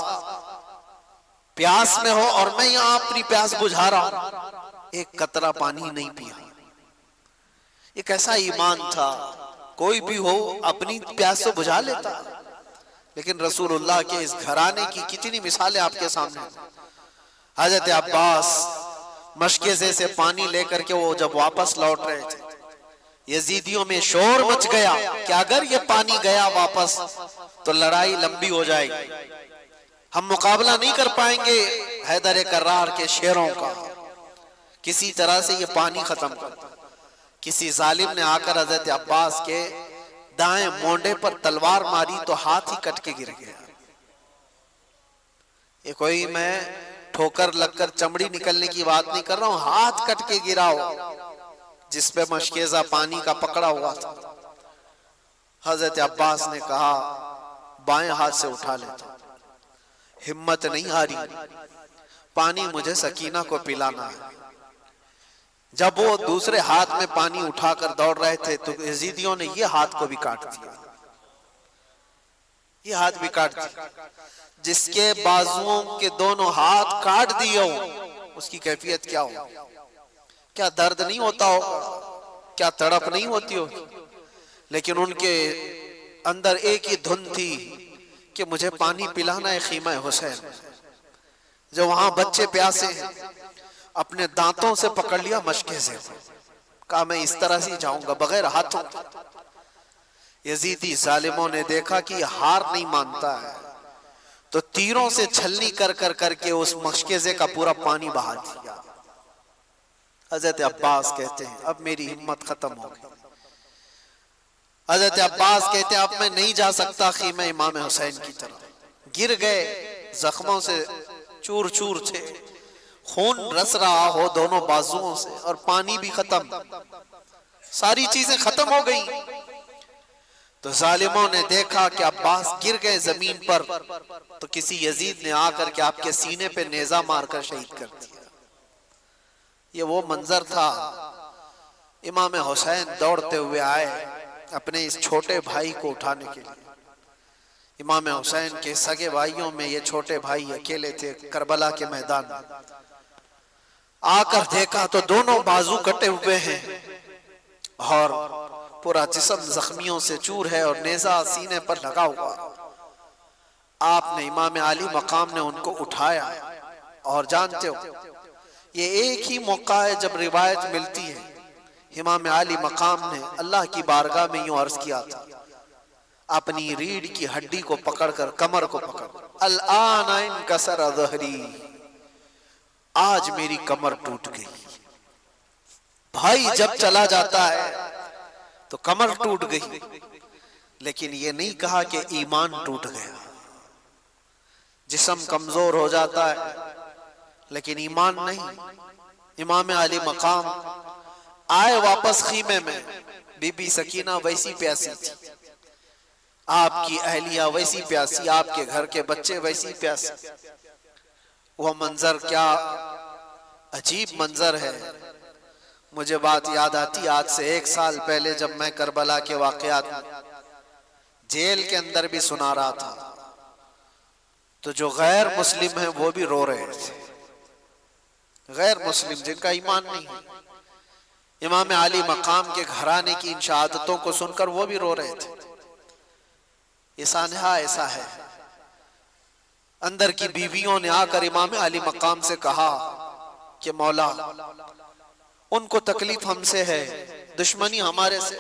پیاس میں ہو اور میں یہاں اپنی پیاس بجھا رہا ہوں، ایک قطرہ پانی نہیں پیا۔ یہ کیسا ایمان تھا، کوئی بھی ہو اپنی پیاس تو بجھا لیتا، لیکن رسول اللہ کے اس گھرانے کی کتنی مثالیں آپ کے سامنے۔ حضرت عباس مشکیزے سے پانی لے کر کے وہ جب واپس لوٹ رہے تھے، یزیدیوں میں شور مچ گیا کہ اگر یہ پانی گیا واپس تو لڑائی لمبی ہو جائے گی، ہم مقابلہ نہیں کر پائیں گے حیدر کرار کے شیروں کا، کسی طرح سے یہ پانی ختم کر۔ کسی ظالم نے آ کر حضرت عباس کے دائیں مونڈے پر تلوار ماری تو ہاتھ ہی کٹ کے گر گیا۔ یہ کوئی میں ٹھوکر لگ کر چمڑی نکلنے کی بات نہیں کر رہا ہوں، ہاتھ کٹ کے گرا ہو جس پہ مشکیزہ پانی کا پکڑا ہوا تھا۔ حضرت عباس نے کہا بائیں ہاتھ سے اٹھا لیتا، ہمت نہیں ہاری، پانی مجھے سکینہ کو پلانا ہے۔ جب وہ دوسرے ہاتھ میں پانی اٹھا کر دوڑ رہے تھے تو یزیدیوں نے یہ ہاتھ کو بھی کاٹ دیا، یہ ہاتھ بھی کاٹ دیا۔ جس کے بازوؤں کے دونوں ہاتھ کاٹ دیے ہو اس کی کیفیت کیا ہو؟ کیا درد نہیں ہوتا ہوگا؟ کیا تڑپ نہیں ہوتی ہوگی؟ لیکن ان کے اندر ایک ہی دھن تھی کہ مجھے پانی پلانا ہے خیمہ حسین، جو وہاں بچے پیاسے ہیں، اپنے دانتوں سے پکڑ لیا مشکے سے، کہا میں اس طرح سے جاؤں گا بغیر ہاتھوں۔ یزیدی ظالموں نے دیکھا کہ یہ ہار نہیں مانتا ہے، تو تیروں سے چھلنی کر کر کر کے اس مشکیزے کا پورا پانی بہا دیا۔ حضرت عباس کہتے ہیں اب میری ہمت ختم ہو گئی۔ حضرت عباس کہتے ہیں اب میں نہیں جا سکتا خیمہ امام حسین کی طرف۔ گر گئے، زخموں سے چور چور تھے، خون رس رہا ہو دونوں بازوؤں سے، اور پانی بھی ختم، ساری چیزیں ختم ہو گئی۔ تو ظالموں نے دیکھا کہ عباس گر گئے زمین پر، تو کسی یزید نے آ کر کے آپ کے سینے پہ نیزہ مار کر شہید کر دیا۔ یہ وہ منظر تھا۔ امام حسین دوڑتے ہوئے آئے اپنے اس چھوٹے بھائی کو اٹھانے کے لیے۔ امام حسین کے سگے بھائیوں میں یہ چھوٹے بھائی اکیلے تھے کربلا کے میدان میں۔ آ کر دیکھا تو دونوں بازو کٹے ہوئے ہیں اور پورا جسم زخمیوں سے چور ہے اور نیزہ سینے پر لگا ہوا۔ آپ نے امام علی مقام نے ان کو اٹھایا، اور جانتے ہو یہ ایک ہی موقع ہے جب روایت ملتی ہے امام علی مقام نے اللہ کی بارگاہ میں یوں عرض کیا تھا، اپنی ریڑھ کی ہڈی کو پکڑ کر، کمر کو پکڑ، الآن انکسر ظہری، آج میری کمر ٹوٹ گئی۔ بھائی جب چلا جاتا ہے تو کمر ٹوٹ گئی، لیکن یہ نہیں کہا کہ ایمان ٹوٹ گیا۔ جسم کمزور ہو جاتا ہے لیکن ایمان نہیں۔ امام علی مقام آئے واپس خیمے میں، بی بی سکینہ ویسی پیاسی تھی، آپ کی اہلیہ ویسی پیاسی، آپ کے گھر کے بچے ویسی پیاسی۔ وہ منظر کیا عجیب منظر ہے۔ مجھے بات یاد آتی آج سے 1 سال پہلے جب میں کربلا کے واقعات میں جیل کے اندر بھی سنا رہا تھا، تو جو غیر مسلم ہیں وہ بھی رو رہے تھے، غیر مسلم جن کا ایمان نہیں ہے، امام علی مقام کے گھرانے کی ان شہادتوں کو سن کر وہ بھی رو رہے تھے۔ یہ سانحہ ایسا ہے۔ اندر کی بیویوں نے آ کر امام علی مقام سے کہا کہ مولا ان کو تکلیف ہم سے ہے، دشمنی ہمارے سے،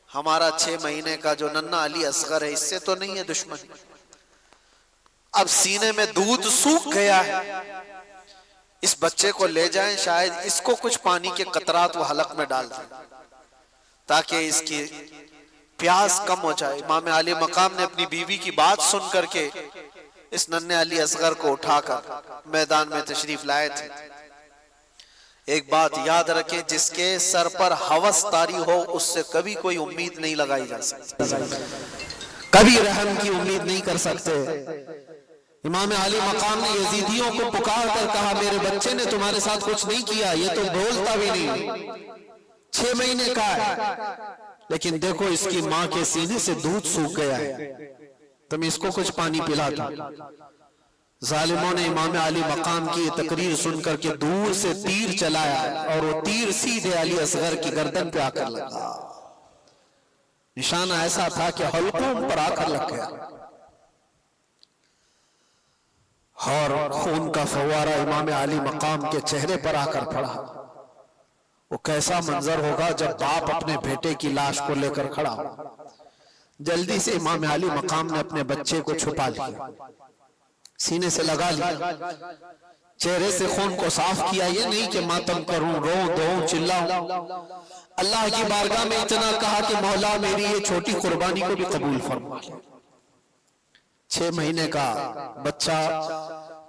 ہمارا 6 مہینے کا جو ننھا علی اصغر ہے اس سے تو نہیں ہے دشمنی، اب سینے میں دودھ سوکھ گیا ہے، اس بچے کو لے جائیں، شاید اس کو کچھ پانی کے قطرات وہ حلق میں ڈال دیں تاکہ اس کی پیاس کم ہو جائے۔ امام علی مقام نے اپنی بیوی کی بات سن کر کے اس ننھے علی اصغر کو اٹھا کر میدان میں تشریف لائے تھے۔ ایک بات یاد رکھیں، جس کے سر پر ہوس طاری ہو اس سے کبھی کوئی امید نہیں لگائی جا سکتی، کبھی رحم کی امید نہیں کر سکتے۔ امام علی مقام نے یزیدیوں کو پکار کر کہا میرے بچے نے تمہارے ساتھ کچھ نہیں کیا، یہ تو بولتا بھی نہیں، 6 مہینے کا ہے، لیکن دیکھو اس کی ماں کے سینے سے دودھ سوکھ گیا ہے، تم اس کو کچھ پانی پلا دو۔ ظالموں نے امام علی مقام کی تقریر سن کر کے دور سے تیر چلایا، اور وہ تیر سیدھے علی اصغر کی گردن پہ آ کر لگا۔ نشانہ ایسا تھا کہ حلقوم پر آ کر لگ گیا، اور خون کا فوارہ امام علی مقام کے چہرے پر آ کر پڑا۔ وہ کیسا منظر ہوگا جب باپ اپنے بیٹے کی لاش کو لے کر کھڑا ہو۔ جلدی سے امام علی مقام نے اپنے بچے کو چھپا لیا، سینے سے لگا لیا، چہرے سے خون کو صاف کیا، یہ نہیں کہ ماتم کروں، رو دو، چلاؤں۔ اللہ کی بارگاہ میں اتنا کہا کہ مولا میری یہ چھوٹی قربانی کو بھی قبول فرما لے۔ 6 مہینے کا بچہ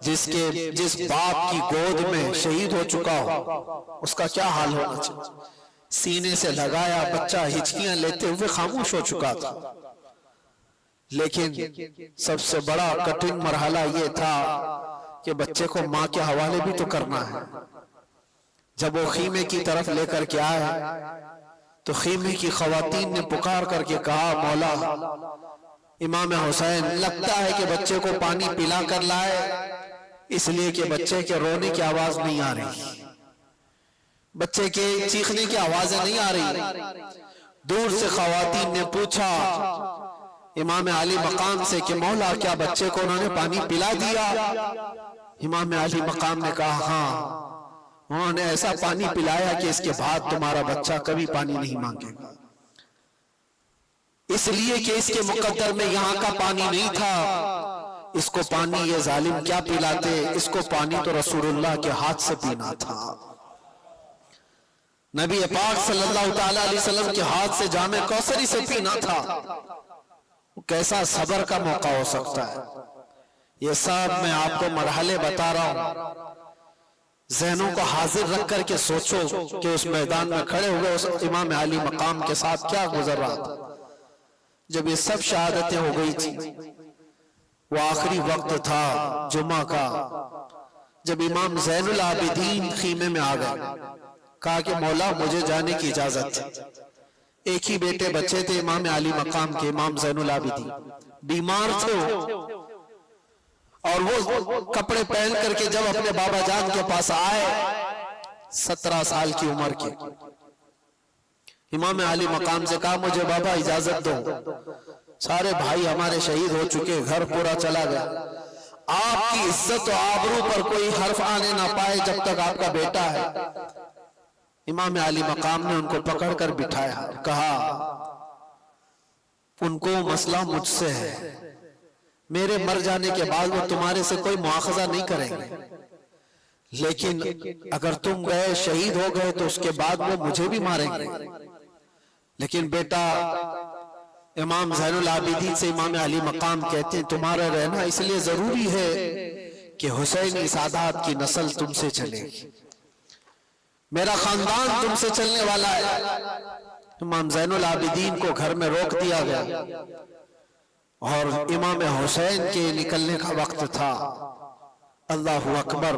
جس باپ کی گود میں شہید ہو چکا ہو، اس کا کیا حال ہونا چاہیے۔ سینے سے لگایا، بچہ ہچکیاں لیتے ہوئے خاموش ہو چکا تھا، لیکن سب سے بڑا کٹھن مرحلہ یہ تھا کہ بچے کو ماں کے حوالے بھی تو کرنا ہے۔ جب وہ خیمے کی طرف لے کر کے آئے تو خیمے کی خواتین نے پکار کر کے کہا مولا امام حسین لگتا ہے کہ بچے کو پانی پلا کر لائے، اس لیے کہ بچے کے رونے کی آواز نہیں آ رہی، بچے کے چیخنے کی آوازیں نہیں آ رہی۔ دور سے خواتین نے پوچھا امام علی مقام سے کہ مولا کیا بچے کو انہوں نے پانی پلا دیا؟ امام علی مقام نے کہا ہاں، انہوں نے ایسا پانی پلایا کہ اس کے بعد تمہارا بچہ کبھی پانی نہیں مانگے گا، اس لیے کہ اس کے مقدر میں یہاں کا پانی نہیں تھا، اس کو پانی یہ ظالم کیا پلاتے، اس کو پانی تو رسول اللہ کے ہاتھ سے پینا تھا، نبی پاک صلی اللہ تعالیٰ علیہ وسلم کے ہاتھ سے جام کوثری سے پینا تھا۔ کیسا صبر کا موقع ہو سکتا ہے؟ یہ سب میں آپ کو مرحلے بتا رہا ہوں، ذہنوں کو حاضر رکھ کر کے سوچو کہ اس میدان میں کھڑے ہوئے اس امام علی مقام کے ساتھ کیا گزر رہا تھا۔ جب یہ سب شہادتیں ہو گئی تھی، وہ آخری وقت تھا جمعہ کا، جب امام زین العابدین خیمے میں آ گئے، کہا کہ مولا مجھے جانے کی اجازت ہے۔ ایک ہی بیٹے بچے تھے امام علی مقام کے، امام زین العابدین، بیمار تھے اور وہ کپڑے پہن کر کے جب اپنے بابا جان کے پاس آئے، 17 سال کی عمر کے، امام علی مقام سے کہا مجھے بابا اجازت دو، سارے بھائی ہمارے شہید ہو چکے، گھر پورا چلا گیا، آپ کی عزت و آبرو پر کوئی حرف آنے نہ پائے جب تک آپ کا بیٹا ہے۔ امام علی مقام نے ان کو پکڑ کر بٹھایا، کہا ان کو مسئلہ مجھ سے ہے، میرے مر جانے کے بعد وہ تمہارے سے کوئی مواخذہ نہیں کریں گے، لیکن اگر تم گئے شہید ہو گئے تو اس کے بعد وہ مجھے بھی ماریں گے، لیکن بیٹا امام زین العابدین سے امام علی مقام کہتے ہیں تمہارا رہنا اس لیے ضروری ہے کہ حسینی سادات کی نسل تم سے چلے گی، میرا خاندان تم سے چلنے والا ہے۔ امام زین العابدین کو گھر میں روک دیا گیا اور امام حسین کے نکلنے کا وقت تھا۔ اللہ اکبر،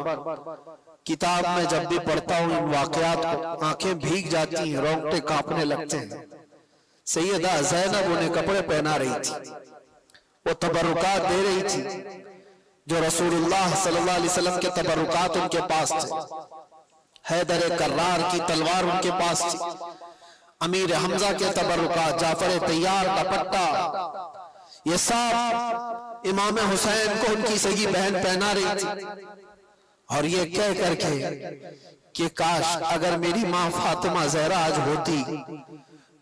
کتاب میں جب بھی پڑھتا ہوں ان واقعات کو آنکھیں بھیگ جاتی ہیں، رونگٹے کانپنے لگتے ہیں۔ سیدہ زینب انہیں کپڑے پہنا رہی تھی، وہ تبرکات دے رہی تھی جو رسول اللہ صلی اللہ علیہ وسلم کے تبرکات ان کے پاس تھے، حیدر کرار کی تلوار ان کے پاس تھی، امیر حمزہ کے تبرکات، جعفر طیار کا پٹا، یہ سب امام حسین کو ان کی سگی بہن پہنا رہی تھی، اور یہ کہہ کر کے کہ کاش اگر میری ماں فاطمہ زہرا آج ہوتی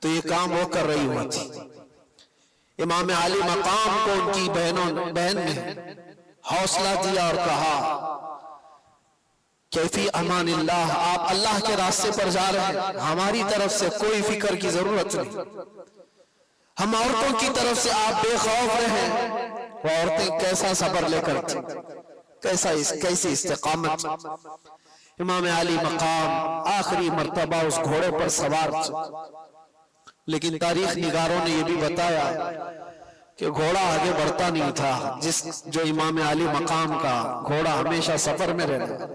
تو یہ کام وہ کر رہی ہوتی۔ امام علی مقام کو ان کی بہن نے حوصلہ دیا اور کہا کہ فی امان اللہ، آپ اللہ کے راستے پر جا رہے ہیں، ہماری طرف سے کوئی فکر کی ضرورت نہیں، ہم عورتوں کی طرف سے آپ بے خوف رہیں۔ وہ عورتیں کیسا صبر لے کر تھیں، کیسی استقامت۔ امام علی مقام آخری مرتبہ اس گھوڑے پر سوار تھے، لیکن تاریخ نگاروں نے یہ بھی بتایا کہ گھوڑا آگے بڑھتا نہیں تھا، جو امام علی مقام کا گھوڑا ہمیشہ سفر میں رہنا،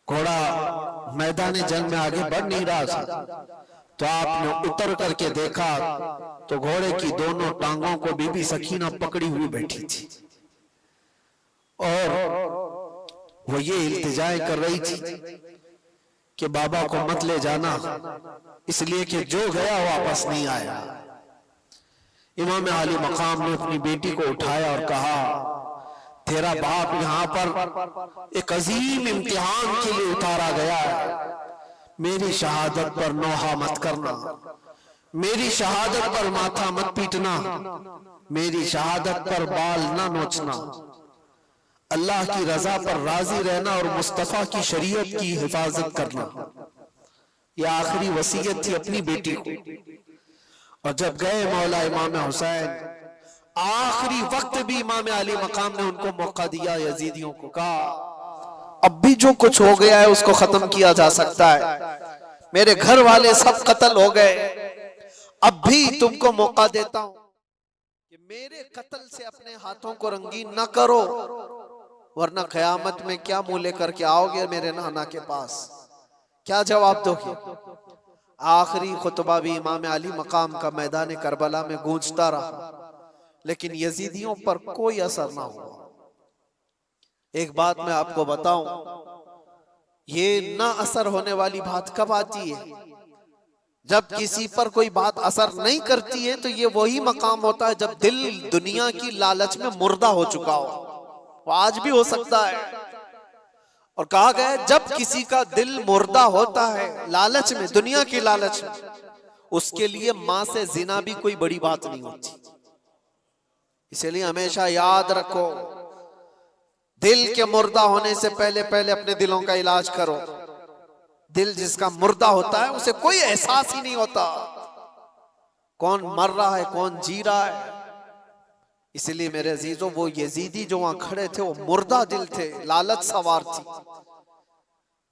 گھوڑا میدان جنگ میں آگے بڑھ نہیں رہا تھا، تو آپ نے اتر کر کے دیکھا تو گھوڑے کی دونوں ٹانگوں کو بی بی سکینہ پکڑی ہوئی بیٹھی تھی، اور وہ یہ التجائیں کر رہی تھی کہ بابا کو مت لے جانا، اس لیے کہ جو گیا واپس نہیں آیا۔ امام علی مقام نے اپنی بیٹی کو اٹھایا اور کہا تیرا باپ یہاں پر ایک عظیم امتحان کے لیے اتارا گیا ہے، میری شہادت پر نوحہ مت کرنا، میری شہادت پر ماتھا مت پیٹنا، میری شہادت پر بال نہ نوچنا، اللہ کی رضا پر راضی رہنا اور مصطفیٰ کی شریعت کی حفاظت کرنا۔ یہ آخری وصیت تھی اپنی بیٹی کو۔ اور جب گئے مولا امام حسین، آخری وقت بھی امام علی مقام نے ان کو موقع دیا، یزیدیوں کو کہا اب بھی جو کچھ ہو گیا ہے اس کو ختم کیا جا سکتا ہے، میرے گھر والے سب قتل ہو گئے، اب بھی تم کو موقع دیتا ہوں کہ میرے قتل سے اپنے ہاتھوں کو رنگین نہ کرو، ورنہ قیامت میں کیا منہ لے کر کے آؤ گے میرے نانا کے پاس، کیا جواب دو گے؟ آخری خطبہ بھی امام علی مقام کا میدان کربلا میں گونجتا رہا، لیکن یزیدیوں پر کوئی اثر نہ ہوا۔ ایک بات میں آپ کو بتاؤں، یہ نہ اثر ہونے والی بات کب آتی ہے؟ جب کسی پر کوئی بات اثر نہیں کرتی ہے تو یہ وہی مقام ہوتا ہے جب دل دنیا کی لالچ میں مردہ ہو چکا ہو، وہ آج بھی ہو سکتا ہے، اور کہا گیا جب کسی کا دل مردہ ہوتا ہے لالچ میں، دنیا کی لالچ میں، اس کے لیے ماں سے زنا بھی کوئی بڑی بات نہیں ہوتی۔ اسی لیے ہمیشہ یاد رکھو، دل کے مردہ ہونے سے پہلے اپنے دلوں کا علاج کرو۔ دل جس کا مردہ ہوتا ہے اسے کوئی احساس ہی نہیں ہوتا کون مر رہا ہے کون جی رہا ہے۔ اس لیے میرے عزیزوں، وہ یزیدی جو وہاں کھڑے تھے وہ مردہ دل تھے، لالچ سوار تھی،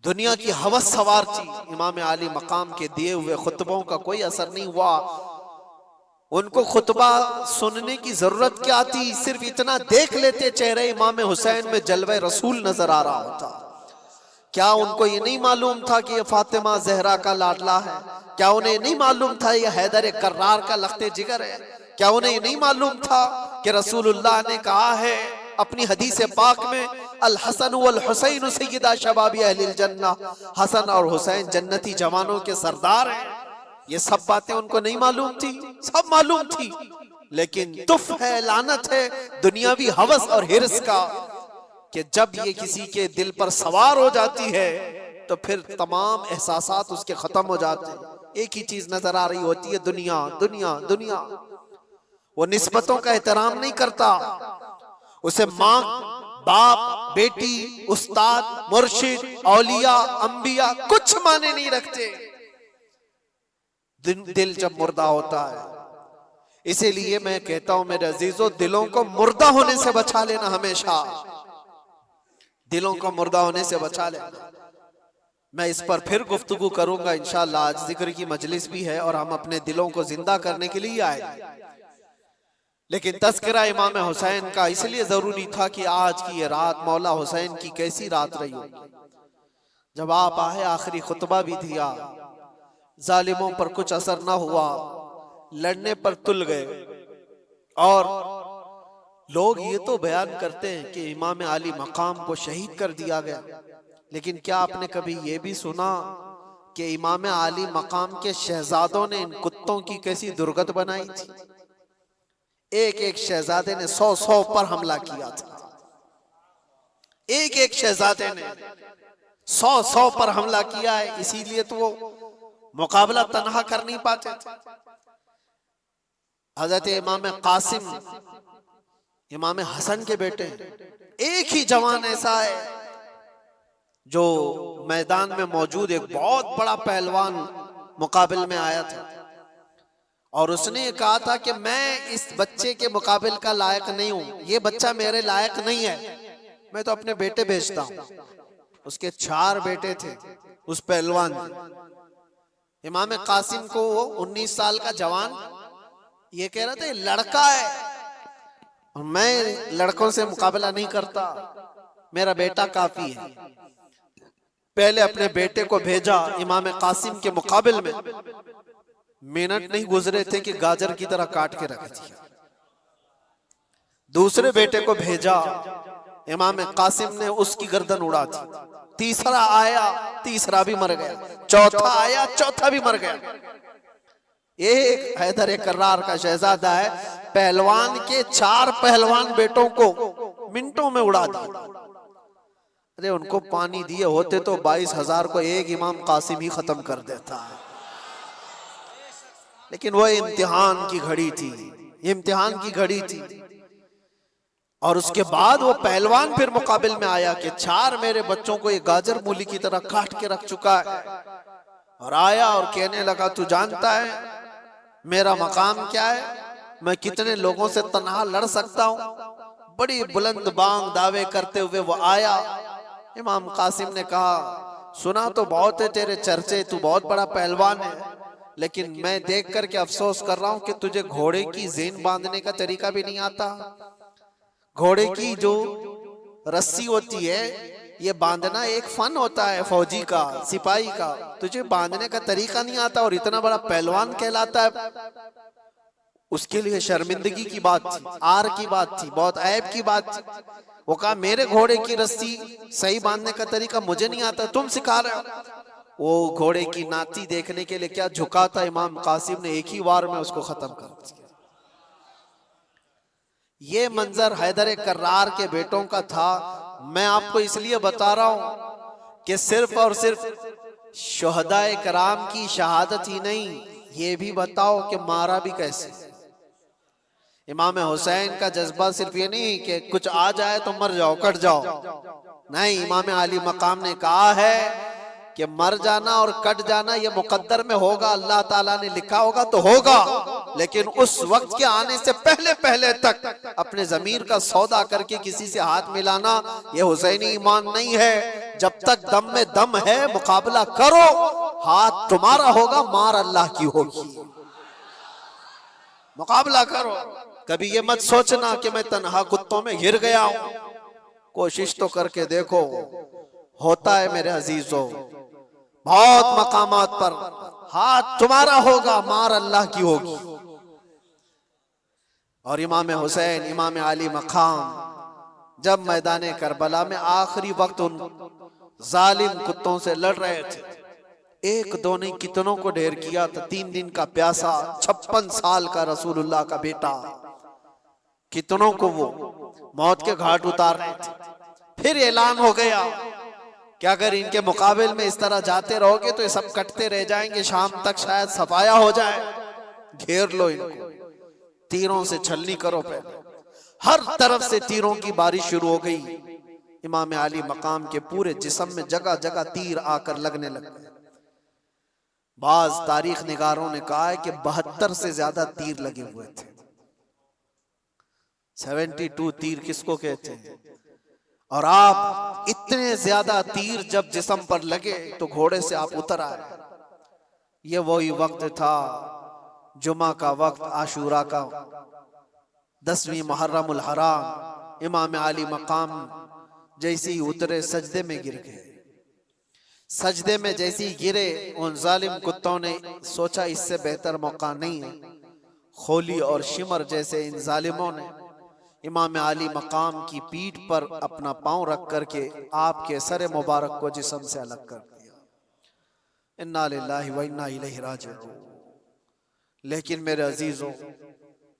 دنیا کی ہوس سوار تھی۔ امام عالی مقام کے دیے ہوئے خطبوں کا کوئی اثر نہیں ہوا، ان کو خطبہ سننے کی ضرورت کیا تھی؟ صرف اتنا دیکھ لیتے چہرے امام حسین میں جلوہ رسول نظر آ رہا ہوتا۔ کیا ان کو یہ نہیں معلوم تھا کہ یہ فاطمہ زہرا کا لاڈلا ہے؟ کیا انہیں نہیں معلوم تھا یہ حیدر کرار کا لخت جگر ہے؟ کیا انہیں یہ نہیں معلوم تھا کہ رسول اللہ نے کہا ہے اپنی حدیث پاک میں، الحسن والحسین سیدہ شباب اہل الجنہ، حسن اور حسین جنتی جوانوں کے سردار ہیں؟ یہ سب باتیں ان کو نہیں معلوم تھی؟ سب معلوم تھی، لیکن تف ہے، لعنت ہے دنیاوی ہوس اور ہرس کا کہ جب یہ کسی کے دل پر سوار ہو جاتی ہے تو پھر تمام احساسات اس کے ختم ہو جاتے ہیں۔ ایک ہی چیز نظر آ رہی ہوتی ہے، دنیا دنیا دنیا۔ وہ نسبتوں کا احترام نہیں کرتا، اسے ماں باپ بیٹی استاد مرشد اولیاء انبیاء کچھ معنی نہیں رکھتے دل جب مردہ ہوتا ہے۔ اسی لیے میں کہتا ہوں میرے عزیزو، دلوں کو مردہ ہونے سے بچا لینا، ہمیشہ دلوں کو مردہ ہونے سے بچا لینا۔ میں اس پر پھر گفتگو کروں گا انشاءاللہ، آج ذکر کی مجلس بھی ہے اور ہم اپنے دلوں کو زندہ کرنے کے لیے آئے، لیکن تذکرہ امام حسین کا اس لیے ضروری تھا کہ آج کی یہ رات مولا حسین کی کیسی رات رہی ہوگی۔ جب آپ آئے آخری خطبہ بھی دیا، ظالموں پر کچھ اثر نہ ہوا، لڑنے پر تل گئے، اور لوگ یہ تو بیان کرتے ہیں کہ امام علی مقام کو شہید کر دیا گیا، لیکن کیا آپ نے کبھی یہ بھی سنا کہ امام علی مقام کے شہزادوں نے ان کتوں کی کیسی درگت بنائی تھی؟ ایک ایک شہزادے نے 100 پر حملہ کیا تھا، ایک ایک شہزادے نے 100 پر حملہ کیا ہے، اسی لیے تو وہ مقابلہ تنہا کر نہیں پاتے تھے۔ حضرت امام قاسم امام حسن کے بیٹے، ایک ہی جوان ایسا ہے جو میدان میں موجود ایک بہت بڑا پہلوان مقابل میں آیا تھا، اور اس نے کہا تھا کہ میں اس بچے کے مقابل کا لائق نہیں ہوں، یہ بچہ میرے لائق نہیں ہے، میں تو اپنے بیٹے بھیجتا ہوں۔ اس کے 4 بیٹے تھے اس پہلوان کے۔ امام قاسم کو 19 سال کا جوان یہ کہہ رہا تھا یہ لڑکا ہے، میں لڑکوں سے مقابلہ نہیں کرتا، میرا بیٹا کافی ہے۔ پہلے اپنے بیٹے کو بھیجا امام قاسم کے مقابل میں، منٹ نہیں گزرے تھے کہ گاجر کی طرح کاٹ کے رکھ دیا۔ دوسرے بیٹے کو بھیجا، امام قاسم نے اس کی گردن اڑا دی۔ تیسرا آیا، تیسرا بھی مر گیا۔ چوتھا آیا، چوتھا بھی مر گیا۔ ایک حیدر کرار کا شہزادہ ہے، پہلوان کے 4 پہلوان بیٹوں کو منٹوں میں اڑا دیا۔ ارے ان کو پانی دیے ہوتے تو 22,000 کو ایک امام قاسم ہی ختم کر دیتا، لیکن وہ امتحان کی گھڑی تھی، امتحان کی گھڑی تھی۔ اور اس کے بعد وہ پہلوان پھر مقابل میں آیا کہ 4 میرے بچوں کو یہ گاجر مولی کی طرح کاٹ کے رکھ چکا ہے، اور آیا اور کہنے لگا تو جانتا ہے میرا مقام کیا ہے، میں کتنے لوگوں سے تنہا لڑ سکتا ہوں۔ بڑی بلند بانگ دعوے کرتے ہوئے وہ آیا۔ امام قاسم نے کہا سنا تو بہت ہے تیرے چرچے، تو بہت بڑا پہلوان ہے، لیکن میں دیکھ کر کے افسوس کر رہا ہوں کہ تجھے گھوڑے کی زین باندھنے کا طریقہ بھی نہیں آتا۔ گھوڑے کی جو رسی ہوتی ہے یہ باندھنا ایک فن ہوتا ہے فوجی کا، سپاہی کا، تجھے باندھنے کا طریقہ نہیں آتا اور اتنا بڑا پہلوان کہلاتا ہے۔ اس کے لیے شرمندگی کی بات تھی، آر کی بات تھی، بہت عیب کی بات تھی۔ وہ کہا میرے گھوڑے کی رسی صحیح باندھنے کا طریقہ مجھے نہیں آتا، تم سکھا رہے ہو۔ وہ گھوڑے کی ناتی دیکھنے کے لیے کیا جھکا تھا، امام قاسم نے ایک ہی وار میں اس کو ختم کر دیا۔ یہ منظر حیدر کرار کے بیٹوں کا تھا میں آپ کو اس لیے بتا رہا ہوں کہ صرف اور صرف شہدائے کرام کی شہادت ہی نہیں، یہ بھی بتاؤ کہ مارا بھی کیسے۔ امام حسین کا جذبہ صرف یہ نہیں کہ کچھ آ جائے تو مر جاؤ، کٹ جاؤ، نہیں، امام علی مقام نے کہا ہے کہ مر جانا اور کٹ جانا یہ مقدر میں ہوگا، اللہ تعالیٰ نے لکھا ہوگا تو ہوگا، لیکن اس وقت کے آنے سے پہلے پہلے تک اپنے ضمیر کا سودا کر کے کسی سے ہاتھ ملانا یہ حسینی ایمان نہیں ہے۔ جب تک دم میں دم ہے مقابلہ کرو، ہاتھ تمہارا ہوگا، مار اللہ کی ہوگی، مقابلہ کرو۔ کبھی یہ مت سوچنا کہ میں تنہا کتوں میں گر گیا ہوں، کوشش تو کر کے دیکھو، ہوتا ہے میرے عزیزوں، بہت مقامات پر ہاتھ تمہارا ہوگا، مار اللہ کی ہوگی۔ اور امام حسین، امام علی مقام جب میدان کربلا میں آخری وقت ان ظالم کتوں سے لڑ رہے تھے، ایک دو نہیں کتنوں کو ڈھیر کیا تھا، 3 دن کا پیاسا، 56 سال کا رسول اللہ کا بیٹا، کتنوں کو وہ موت کے گھاٹ اتار رہے تھے۔ پھر اعلان ہو گیا کہ اگر ان کے مقابل میں اس طرح جاتے رہو گے تو یہ سب کٹتے رہ جائیں گے، شام تک شاید صفایا ہو جائے، گھیر لو ان کو، تیروں سے چھلنی کرو۔ پہلے ہر طرف سے تیروں کی بارش شروع ہو گئی، امام علی مقام کے پورے جسم میں جگہ جگہ تیر آ کر لگنے لگے۔ بعض تاریخ نگاروں نے کہا ہے کہ 72 سے زیادہ تیر لگے ہوئے تھے۔ 72 تیر کس کو کہتے ہیں؟ اور آپ اتنے زیادہ تیر جب جسم پر لگے تو گھوڑے سے آپ اتر آئے۔ یہ وہی وقت تھا، جمعہ کا وقت، عاشوراء کا 10ویں محرم الحرام، امام علی مقام جیسے ہی اترے سجدے میں گر گئے۔ سجدے میں جیسے ہی گرے ان ظالم کتوں نے سوچا اس سے بہتر موقع نہیں ہے، خولی اور شمر جیسے ان ظالموں نے امام علی مقام کی پیٹھ پر اپنا پاؤں رکھ کر کے آپ کے سر مبارک کو جسم سے الگ کر دیا۔ انا للہ و انا الیہ راجعون۔ لیکن میرے عزیزوں،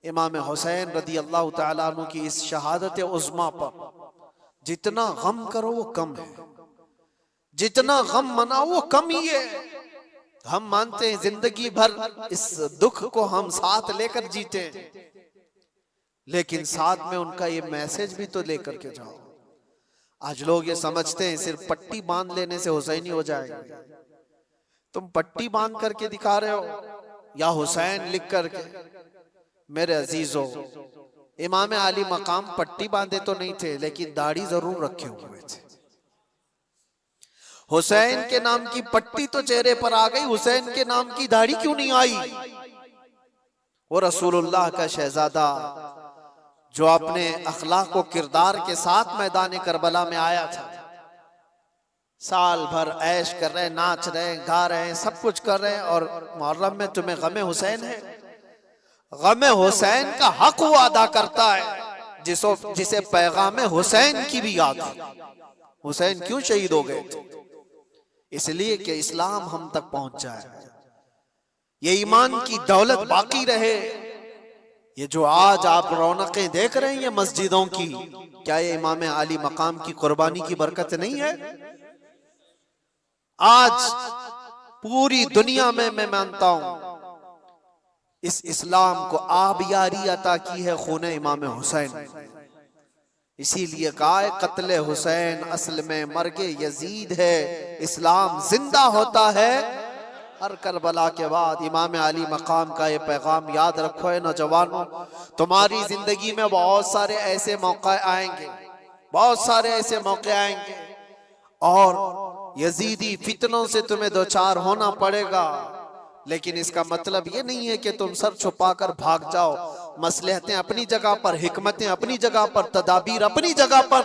امام حسین رضی اللہ تعالیٰ عنہ کی اس شہادت عظمیٰ پر جتنا غم کرو وہ کم ہے، جتنا غم مناؤ وہ کم ہی ہے۔ ہم مانتے ہیں زندگی بھر اس دکھ کو ہم ساتھ لے کر جیتے ہیں، لیکن ساتھ میں ان کا یہ میسج بھی تو لے کر کے جاؤ۔ آج لوگ یہ سمجھتے ہیں صرف پٹی باندھ لینے سے حسینی ہو جائے گا۔ تم پٹی باندھ کر کے دکھا رہے ہو یا حسین لکھ کر کے؟ میرے عزیزوں، امام علی مقام پٹی باندھے تو نہیں تھے لیکن داڑھی ضرور رکھے ہوئے تھے۔ حسین کے نام کی پٹی تو چہرے پر آ گئی، حسین کے نام کی داڑھی کیوں نہیں آئی؟ وہ رسول اللہ کا شہزادہ جو اپنے اخلاق و کردار کے ساتھ میدان کربلا میں آیا تھا، سال بھر عیش کر رہے، ناچ رہے، گا رہے، سب کچھ کر رہے، اور محرم میں تمہیں غم حسین ہے؟ غم حسین کا حق وہ ادا کرتا ہے جسے پیغام حسین کی بھی یاد ہے۔ حسین کیوں شہید ہو گئے تھے؟ اس لیے کہ اسلام ہم تک پہنچ جائے، یہ ایمان کی دولت باقی رہے۔ یہ جو آج آپ رونقیں دیکھ رہے ہیں یہ مسجدوں کی، کیا یہ امام علی مقام کی قربانی کی برکت نہیں ہے؟ آج پوری دنیا میں میں مانتا ہوں اس اسلام کو آبیاری عطا کی ہے خون امام حسین۔ اسی لیے کہا ہے قتل حسین اصل میں مرگ یزید ہے، اسلام زندہ ہوتا ہے ہر کربلا کے بعد۔ امام علی مقام کا یہ پیغام یاد رکھو ہے نوجوانوں، تمہاری زندگی میں بہت سارے ایسے موقع آئیں گے، بہت سارے ایسے موقع آئیں گے، اور یزیدی فتنوں سے تمہیں دوچار ہونا پڑے گا، لیکن اس کا مطلب یہ نہیں ہے کہ تم سر چھپا کر بھاگ جاؤ۔ مصلحتیں اپنی جگہ پر، حکمتیں اپنی جگہ پر، تدابیر اپنی جگہ پر،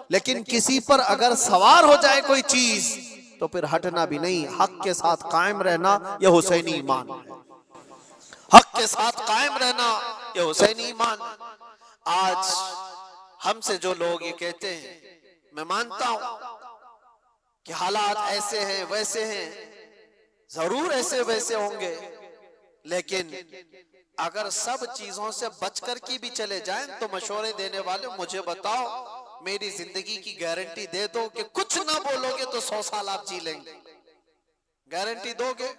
لیکن کسی پر اگر سوار ہو جائے کوئی چیز تو پھر ہٹنا بھی نہیں، حق کے ساتھ قائم رہنا یہ حسینی ایمان ہے۔ حق کے ساتھ قائم رہنا یہ حسینی ایمان۔ آج ہم سے جو لوگ یہ کہتے ہیں، میں مانتا ہوں کہ حالات ایسے ہیں ویسے ہیں، ضرور ایسے ویسے ہوں گے، لیکن اگر سب چیزوں سے بچ کر کی بھی چلے جائیں تو مشورے دینے والے مجھے بتاؤ میری زندگی کی گارنٹی دے دو کہ کچھ نہ بولو گے تو 100 سال آپ جی لیں گے، گارنٹی دو گے؟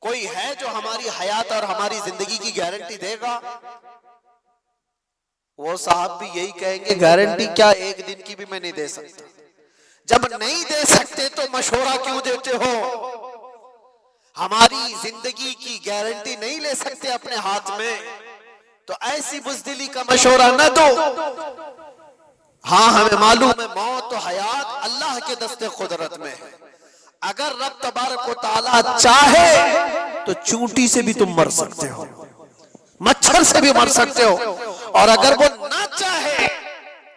کوئی ہے جو ہماری حیات اور ہماری زندگی کی گارنٹی دے گا؟ وہ صاحب بھی یہی کہیں گے گارنٹی کیا، ایک دن کی بھی میں نہیں دے سکتا۔ جب نہیں دے سکتے تو مشورہ کیوں دیتے ہو؟ ہماری زندگی کی گارنٹی نہیں لے سکتے اپنے ہاتھ میں تو ایسی بزدلی کا مشورہ نہ دو۔ ہاں ہمیں معلوم ہے موت و حیات اللہ کے دست قدرت میں ہے، اگر رب تبارک و تعالیٰ چاہے تو چونٹی سے بھی تم مر سکتے ہو، مچھر سے بھی مر سکتے ہو، اور اگر وہ نہ چاہے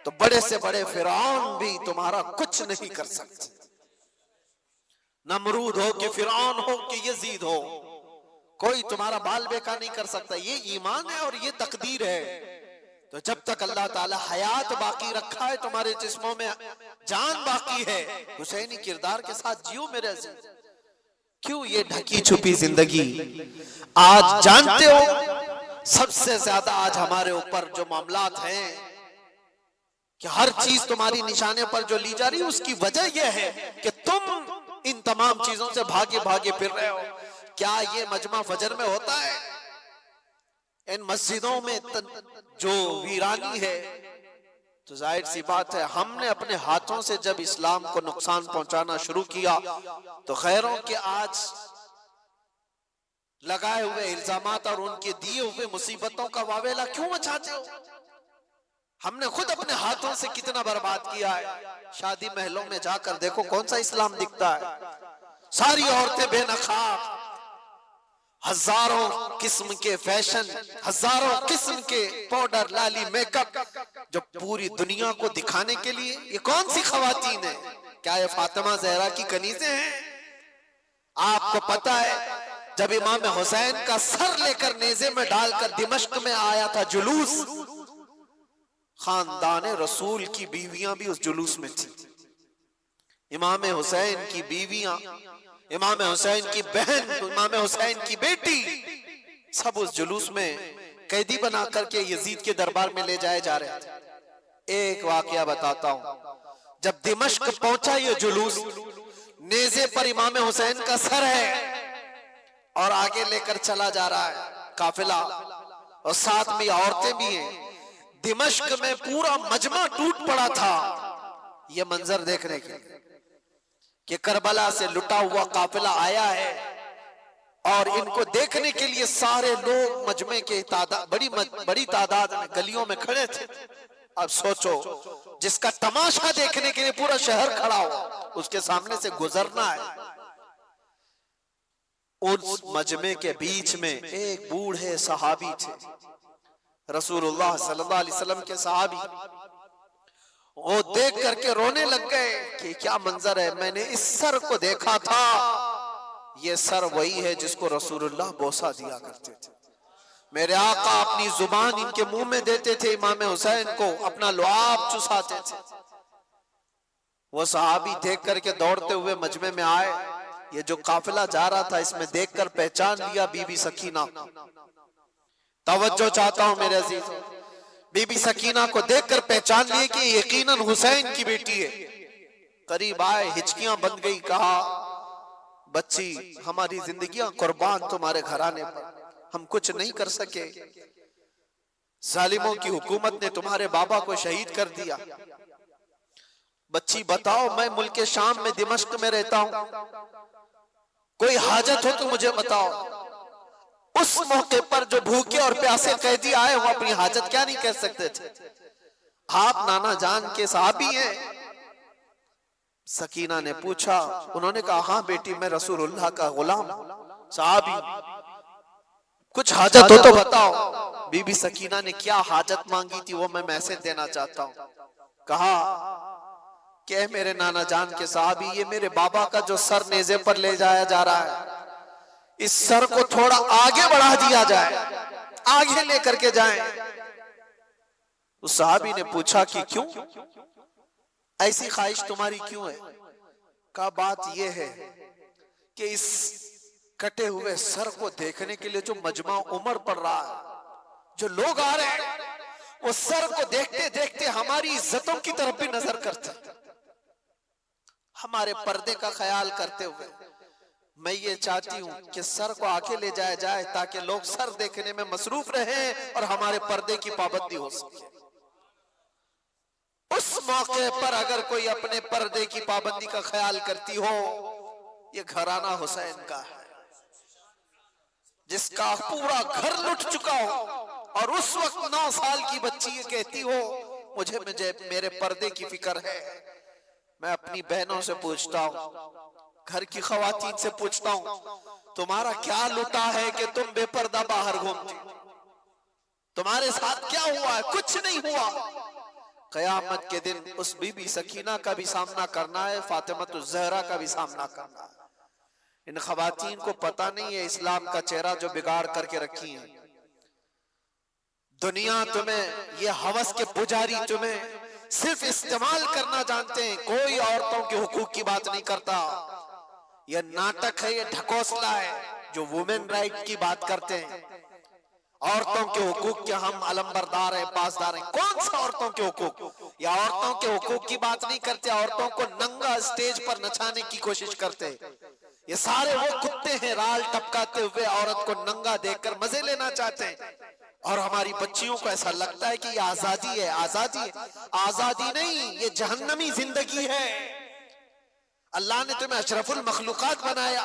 تو بڑے سے بڑے فرعون بھی تمہارا کچھ نہیں کر سکتے، نمرود ہو کہ فرعون ہو کہ یزید ہو، کوئی تمہارا بال بیکا نہیں کر سکتا۔ یہ ایمان ہے اور یہ تقدیر ہے۔ تو جب تک اللہ تعالی حیات باقی رکھا ہے، تمہارے جسموں میں جان باقی ہے، حسینی کردار کے ساتھ جیو میرے عزیز۔ کیوں یہ ڈھکی چھپی زندگی؟ آج جانتے ہو سب سے زیادہ آج ہمارے اوپر جو معاملات ہیں کہ ہر چیز تمہاری نشانے پر جو لی جا رہی ہے، اس کی وجہ یہ ہے کہ تم ان تمام چیزوں سے بھاگے بھاگے پھر رہے ہو۔ کیا یہ مجمع فجر میں ہوتا ہے؟ ان مسجدوں میں جو ویرانی ہے، تو ظاہر سی بات ہے ہم نے اپنے ہاتھوں سے جب اسلام کو نقصان پہنچانا شروع کیا تو خیروں کے آج لگائے ہوئے الزامات اور ان کے دیے ہوئے مصیبتوں کا واویلا کیوں مچاتے ہو؟ ہم نے خود اپنے ہاتھوں سے کتنا برباد کیا ہے۔ شادی محلوں میں جا کر دیکھو کون سا اسلام دکھتا ہے، ساری عورتیں بے نقاب، ہزاروں قسم کے فیشن، ہزاروں قسم کے پاؤڈر لالی میک اپ، جو پوری دنیا کو دکھانے کے لیے۔ یہ کون سی خواتین ہیں؟ کیا یہ فاطمہ زہرا کی کنیزیں ہیں؟ آپ کو پتا ہے جب امام حسین کا سر لے کر نیزے میں ڈال کر دمشق میں آیا تھا جلوس، خاندان رسول کی بیویاں بھی اس جلوس میں تھی، امام حسین کی بیویاں، امام حسین کی بہن، امام حسین کی بیٹی، سب اس جلوس میں قیدی بنا کر کے یزید کے دربار میں لے جائے جا رہے تھے۔ ایک واقعہ بتاتا ہوں، جب دمشق پہنچا یہ جلوس، نیزے پر امام حسین کا سر ہے اور آگے لے کر چلا جا رہا ہے قافلہ، اور ساتھ میں عورتیں بھی ہیں۔ دمشق میں پورا مجمع ٹوٹ پڑا تھا یہ منظر دیکھنے کے لیے کہ کربلا سے لٹا ہوا قافلہ آیا ہے، اور ان کو دیکھنے کے لیے سارے لوگ مجمع کے بڑی تعداد میں گلیوں میں کھڑے تھے۔ اب سوچو جس کا تماشا دیکھنے کے لیے پورا شہر کھڑا ہو، اس کے سامنے سے گزرنا ہے۔ اس مجمع کے بیچ میں ایک بوڑھے صحابی تھے، رسول اللہ صلی اللہ علیہ وسلم کے صحابی، وہ دیکھ کر کے رونے لگ گئے کہ کیا منظر ہے، میں نے اس سر کو دیکھا تھا، یہ سر وہی ہے جس کو رسول اللہ بوسہ دیا کرتے تھے، میرے آقا اپنی زبان ان کے منہ میں دیتے تھے، امام حسین کو اپنا لعاب چساتے تھے۔ وہ صحابی دیکھ کر کے دوڑتے ہوئے مجمع میں آئے، یہ جو قافلہ جا رہا تھا اس میں دیکھ کر پہچان لیا بی بی سکینہ۔ توجہ چاہتا ہوں میرے عزیز، بی بی سکینہ کو دیکھ کر پہچان لیے کہ یقیناً حسین کی بیٹی ہے۔ قریب آئے، ہچکیاں بند گئی، کہا بچی ہماری زندگیاں قربان تمہارے گھرانے پر، ہم کچھ نہیں کر سکے، ظالموں کی حکومت نے تمہارے بابا کو شہید کر دیا، بچی بتاؤ میں ملک شام میں دمشق میں رہتا ہوں، کوئی حاجت ہو تو مجھے بتاؤ۔ اس موقع پر جو بھوکے اور پیاسے قیدی آئے وہ اپنی حاجت کیا نہیں کہہ سکتے تھے؟ آپ نانا جان کے صحابی ہیں؟ سکینہ نے پوچھا، انہوں نے کہا ہاں بیٹی میں رسول اللہ کا غلام صحابی، کچھ حاجت ہو تو بتاؤ۔ بی بی سکینہ نے کیا حاجت مانگی تھی وہ میں میسج دینا چاہتا ہوں۔ کہا کہ اے میرے نانا جان کے صحابی، یہ میرے بابا کا جو سر نیزے پر لے جایا جا رہا ہے، اس سر کو تھوڑا آگے بڑھا دیا جائے، آگے لے کر کے جائیں۔ اس صحابی نے پوچھا کہ کیوں، ایسی خواہش تمہاری کیوں ہے؟ کہا بات یہ ہے کہ اس کٹے ہوئے سر کو دیکھنے کے لیے جو مجمع عمر پڑ رہا ہے، جو لوگ آ رہے ہیں، وہ سر کو دیکھتے دیکھتے ہماری عزتوں کی طرف بھی نظر کرتے، ہمارے پردے کا خیال کرتے ہوئے۔ میں یہ چاہتی ہوں کہ سر کو آگے لے جایا جائے تاکہ لوگ سر دیکھنے میں مصروف رہیں اور ہمارے پردے کی پابندی ہو سکے۔ اس موقع پر اگر کوئی اپنے پردے کی پابندی کا خیال کرتی ہو، یہ گھرانہ حسین کا ہے، جس کا پورا گھر لٹ چکا ہو، اور اس وقت 9 سال کی بچی یہ کہتی ہو مجھے میرے پردے کی فکر ہے۔ میں اپنی بہنوں سے پوچھتا ہوں، گھر کی خواتین سے پوچھتا ہوں، تمہارا کیا لٹا ہے کہ تم بے پردہ باہر گھومتی؟ تمہارے ساتھ کیا ہوا ہے؟ کچھ نہیں ہوا۔ قیامت کے دن اس بی بی سکینہ کا بھی سامنا کرنا ہے، فاطمہ الزہرا کا بھی سامنا کرنا ہے۔ ان خواتین کو پتہ نہیں ہے اسلام کا چہرہ جو بگاڑ کر کے رکھی ہیں۔ دنیا تمہیں، یہ ہوس کے پجاری تمہیں صرف استعمال کرنا جانتے ہیں، کوئی عورتوں کے حقوق کی بات نہیں کرتا۔ یہ ناٹک ہے، یہ ڈھکوسلا ہے جو وومن رائٹ کی بات کرتے ہیں۔ عورتوں کے حقوق کے ہم علمبردار ہیں، پاسدار ہیں۔ کون سا عورتوں کے حقوق؟ یہ عورتوں کے حقوق کی بات نہیں کرتے، عورتوں کو ننگا اسٹیج پر نچانے کی کوشش کرتے۔ یہ سارے وہ کتے ہیں رال ٹپکاتے ہوئے عورت کو ننگا دیکھ کر مزے لینا چاہتے ہیں، اور ہماری بچیوں کو ایسا لگتا ہے کہ یہ آزادی ہے۔ آزادی ہے؟ آزادی نہیں، یہ جہنمی زندگی ہے۔ اللہ نے تمہیں اشرف المخلوقات بنایا،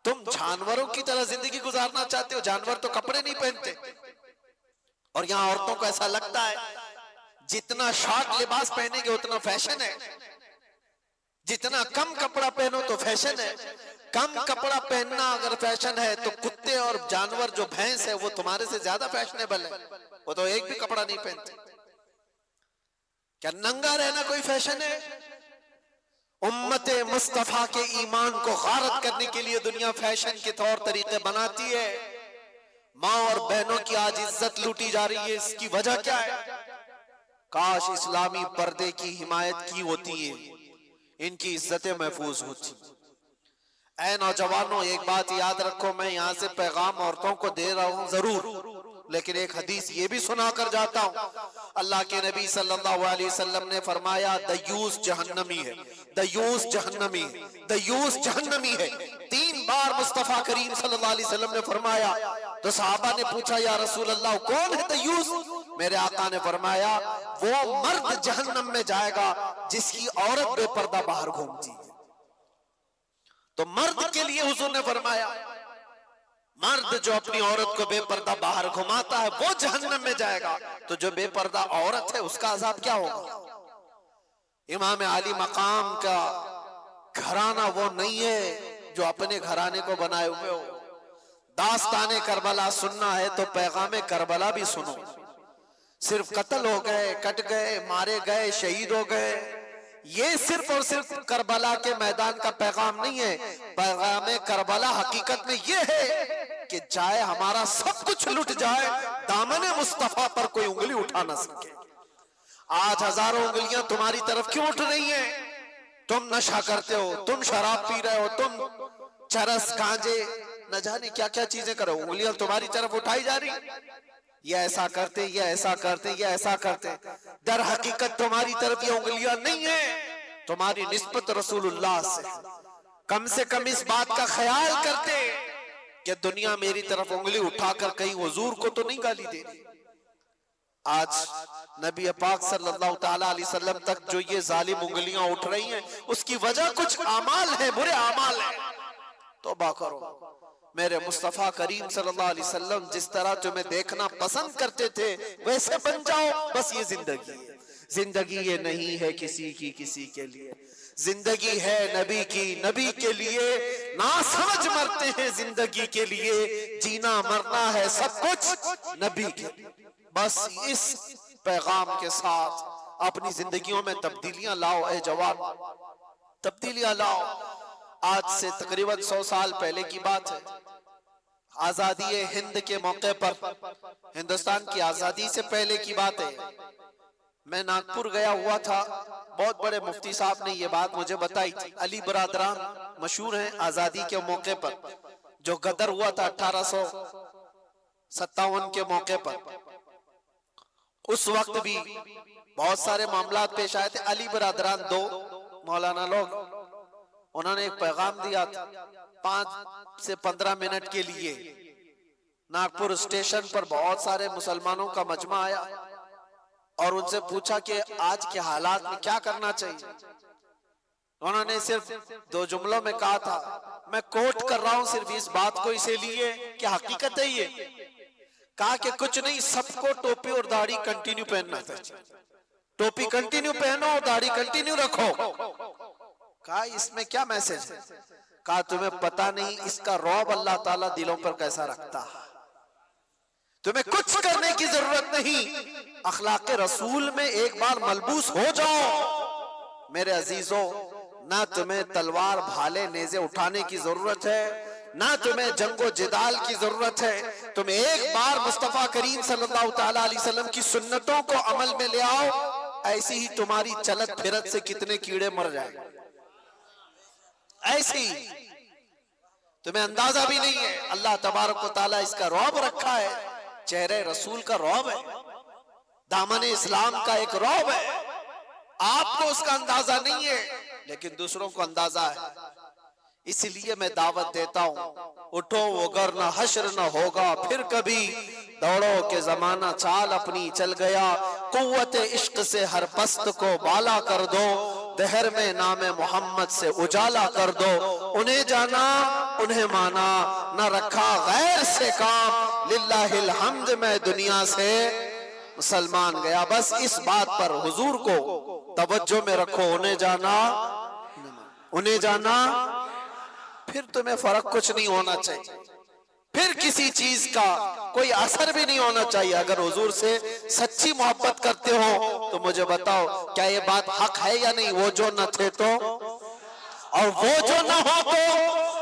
تم جانوروں کی طرح زندگی گزارنا چاہتے ہو؟ جانور تو کپڑے نہیں پہنتے، اور یہاں عورتوں کو ایسا لگتا ہے جتنا شارٹ لباس پہنیں گے اتنا فیشن ہے، جتنا کم کپڑا پہنو تو فیشن ہے۔ کم کپڑا پہننا اگر فیشن ہے تو کتے اور جانور جو بھینس ہے وہ تمہارے سے زیادہ فیشنیبل ہے، وہ تو ایک بھی کپڑا نہیں پہنتے۔ کیا ننگا رہنا کوئی فیشن ہے؟ امت مصطفیٰ کے ایمان کو غارت کرنے کے لیے دنیا فیشن کے طور طریقے بناتی ہے۔ ماں اور بہنوں کی آج عزت لوٹی جا رہی ہے، اس کی وجہ کیا ہے؟ کاش اسلامی پردے کی حمایت کی ہوتی ہے، ان کی عزتیں محفوظ ہوتی۔ اے نوجوانوں، ایک بات یاد رکھو، میں یہاں سے پیغام عورتوں کو دے رہا ہوں ضرور، لیکن ایک حدیث یہ بھی سنا کر جاتا ہوں۔ اللہ کے نبی صلی اللہ علیہ وسلم نے فرمایا دیوس جہنمی ہے، دیوس جہنمی ہے، دیوس جہنمی ہے۔ 3 بار مصطفیٰ کریم صلی اللہ علیہ وسلم نے فرمایا۔ تو صحابہ نے پوچھا یا رسول اللہ کون ہے دیوس؟ میرے آقا نے فرمایا وہ مرد جہنم میں جائے گا جس کی عورت بے پردہ باہر گھومتی ہے۔ تو مرد کے لیے حضور نے فرمایا مرد جو اپنی عورت کو بے پردہ باہر گھماتا ہے وہ جہنم میں جائے گا، تو جو بے پردہ عورت ہے اس کا عذاب کیا ہوگا؟ امام عالی مقام کا گھرانہ وہ نہیں ہے جو اپنے گھرانے کو بنائے ہوئے ہو۔ داستان کربلا سننا ہے تو پیغام کربلا بھی سنو۔ صرف قتل ہو گئے، کٹ گئے، مارے گئے، شہید ہو گئے، یہ صرف اور صرف کربلا کے میدان کا پیغام نہیں ہے۔ پیغام کربلا حقیقت میں یہ ہے کہ چاہے ہمارا سب کچھ لٹ جائے، دامن مصطفیٰ پر کوئی انگلی اٹھا نہ سکے۔ آج ہزاروں انگلیاں تمہاری طرف کیوں اٹھ رہی ہیں؟ تم نشہ کرتے ہو، تم شراب پی رہے ہو، تم چرس گانجے نہ جانے کیا کیا چیزیں کرو، انگلیاں تمہاری طرف اٹھائی جا رہی۔ یہ ایسا کرتے، یہ ایسا کرتے، یہ ایسا کرتے، در حقیقت تمہاری طرف یہ انگلیاں نہیں ہیں، تمہاری نسبت رسول اللہ سے۔ کم سے کم اس بات کا خیال کرتے کہ دنیا میری طرف انگلی اٹھا کر کہیں حضور کو تو نہیں گالی دے رہی۔ آج نبی پاک صلی اللہ تعالیٰ علیہ وسلم تک جو یہ ظالم انگلیاں اٹھ رہی ہیں اس کی وجہ کچھ اعمال ہے، برے اعمال ہیں۔ توبہ کرو۔ میرے مصطفیٰ کریم صلی اللہ علیہ وسلم جس طرح تمہیں دیکھنا پسند کرتے تھے ویسے بن جاؤ، بس یہ زندگی ہے۔ زندگی یہ نہیں ہے کسی کی کسی کے لیے، زندگی ہے نبی کی نبی کے لیے۔ نہ سمجھ مرتے ہیں زندگی کے لیے، جینا مرنا ہے سب کچھ نبی کے لیے۔ بس اس پیغام کے ساتھ اپنی زندگیوں میں تبدیلیاں لاؤ اے جوان، تبدیلیاں لاؤ۔ آج سے تقریباً 100 سال پہلے کی بات ہے، آزادی ہند کے موقع پر، ہندوستان کی آزادی سے پہلے کی بات ہے، میں ناگپور گیا ہوا تھا۔ بہت بڑے مفتی صاحب نے یہ بات مجھے بتائی تھی۔ علی برادران مشہور ہیں آزادی کے موقع پر، جو غدر ہوا تھا 1857 کے موقع پر، اس وقت بھی بہت سارے معاملات پیش آئے تھے. علی برادران دو مولانا لوگ، انہوں نے ایک پیغام دیا تھا 5 سے 15 منٹ کے لیے. ناگپور اسٹیشن پر بہت سارے مسلمانوں کا مجمع آیا اور ان سے پوچھا کہ آج کے حالات میں کیا کرنا چاہیے. انہوں نے صرف 2 جملوں میں کہا تھا، میں کوٹ کر رہا ہوں صرف اس بات کو اسے لیے کہ حقیقت ہے یہ، کہا کہ کچھ نہیں، سب کو ٹوپی اور داڑھی کنٹینیو پہننا چاہیے. ٹوپی کنٹینیو پہنو اور داڑھی کنٹینیو رکھو. کہا اس میں کیا میسج ہے؟ کہا تمہیں پتہ نہیں اس کا رعب اللہ تعالیٰ دلوں پر کیسا رکھتا ہے. تمہیں کچھ کرنے کی ضرورت نہیں، اخلاق رسول میں ایک بار ملبوس ہو جاؤ. میرے عزیزوں، نہ تمہیں تلوار بھالے نیزے اٹھانے کی ضرورت ہے، نہ تمہیں جنگ و جدال کی ضرورت ہے. تم ایک بار مصطفیٰ کریم صلی اللہ تعالیٰ علیہ وسلم کی سنتوں کو عمل میں لے آؤ، ایسی ہی تمہاری چلت پھرت سے کتنے کیڑے مر جائیں. ایسی تمہیں اندازہ بھی نہیں ہے. اللہ تبارک و تعالیٰ اس کا رعب رکھا ہے، چہرے رسول کا رعب ہے، دامن اسلام کا ایک رعب ہے. آپ کو اس کا اندازہ نہیں ہے لیکن دوسروں کو اندازہ ہے. اس لیے میں دعوت دیتا ہوں، اٹھو وگرنہ حشر نہ ہوگا پھر کبھی، دوڑو کہ زمانہ چال اپنی چل گیا، قوت عشق سے ہر پست کو بالا کر دو، دہر میں نام محمد سے اجالا کر دو. انہیں جانا انہیں مانا، نہ رکھا غیر سے کام، للہ الحمد میں دنیا سے مسلمان گیا. بس اس بات پر حضور کو توجہ میں رکھو، انہیں جانا انہیں جانا، پھر تمہیں فرق کچھ نہیں ہونا چاہیے، پھر کسی چیز کا کوئی اثر بھی نہیں ہونا چاہیے. اگر حضور سے سچی محبت کرتے ہو تو مجھے بتاؤ کیا یہ بات حق ہے یا نہیں؟ وہ جو نہ تھے تو اور وہ جو نہ ہو تو.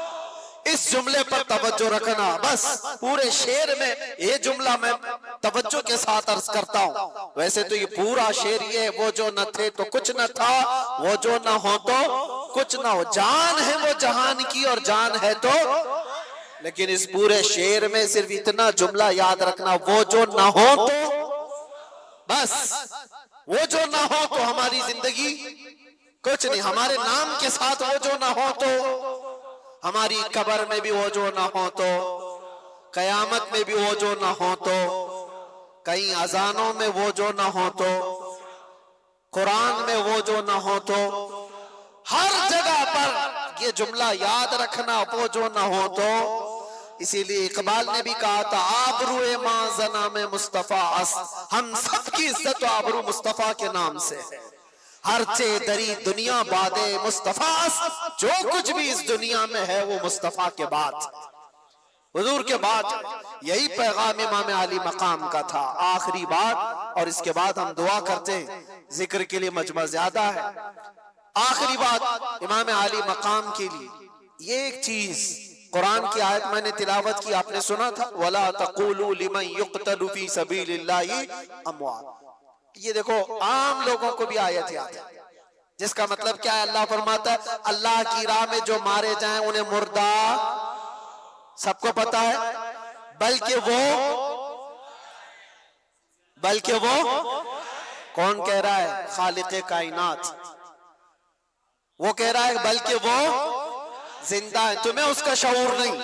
اس جملے پر توجہ رکھنا. بس پورے شعر میں یہ جملہ میں توجہ کے ساتھ عرض کرتا ہوں. ویسے تو یہ پورا شعر یہ، وہ جو نہ تھے تو کچھ نہ تھا، وہ جو نہ ہو تو کچھ نہ ہو. جان ہے وہ جہان کی اور جان ہے تو، لیکن اس پورے شعر میں صرف اتنا جملہ یاد رکھنا، وہ جو نہ ہو تو. بس وہ جو نہ ہو تو ہماری زندگی کچھ نہیں. ہمارے نام کے ساتھ وہ جو نہ ہو تو، ہماری قبر میں بھی وہ جو نہ ہو تو، قیامت میں بھی وہ جو نہ ہو تو، کہیں اذانوں میں وہ جو نہ ہو تو، قرآن میں وہ جو نہ ہو تو، ہر جگہ پر یہ جملہ یاد رکھنا، وہ جو نہ ہو تو. اسی لیے اقبال نے بھی کہا تھا، آبروئے ماں زنام مصطفیٰ است، ہم سب کی عزت و آبرو مصطفیٰ کے نام سے ہے. ہر چے دری دنیا بادے مصطفیٰ است، جو کچھ بھی اس دنیا میں ہے وہ مصطفیٰ کے بعد، حضور کے بعد. یہی پیغام امام علی مقام کا تھا. آخری بات، اور اس کے بعد ہم دعا کرتے ہیں، ذکر کے لیے مجمع زیادہ ہے. آخری بات امام علی مقام کے لیے یہ ایک چیز، قرآن کی آیت میں نے تلاوت کی، آپ نے سنا تھا، وَلَا تَقُولُوا لِمَنْ يُقْتَلُ فِي سَبِيلِ اللَّهِ أَمْوَاتٌ. یہ دیکھو عام لوگوں کو بھی آیت یاد ہے، جس کا مطلب کیا ہے؟ اللہ فرماتا ہے اللہ کی راہ میں جو مارے جائیں انہیں مردہ، سب کو پتا ہے، بلکہ وہ کون کہہ رہا ہے؟ خالق کائنات. وہ کہہ رہا ہے بلکہ وہ زندہ ہے. تمہیں اس کا شعور نہیں،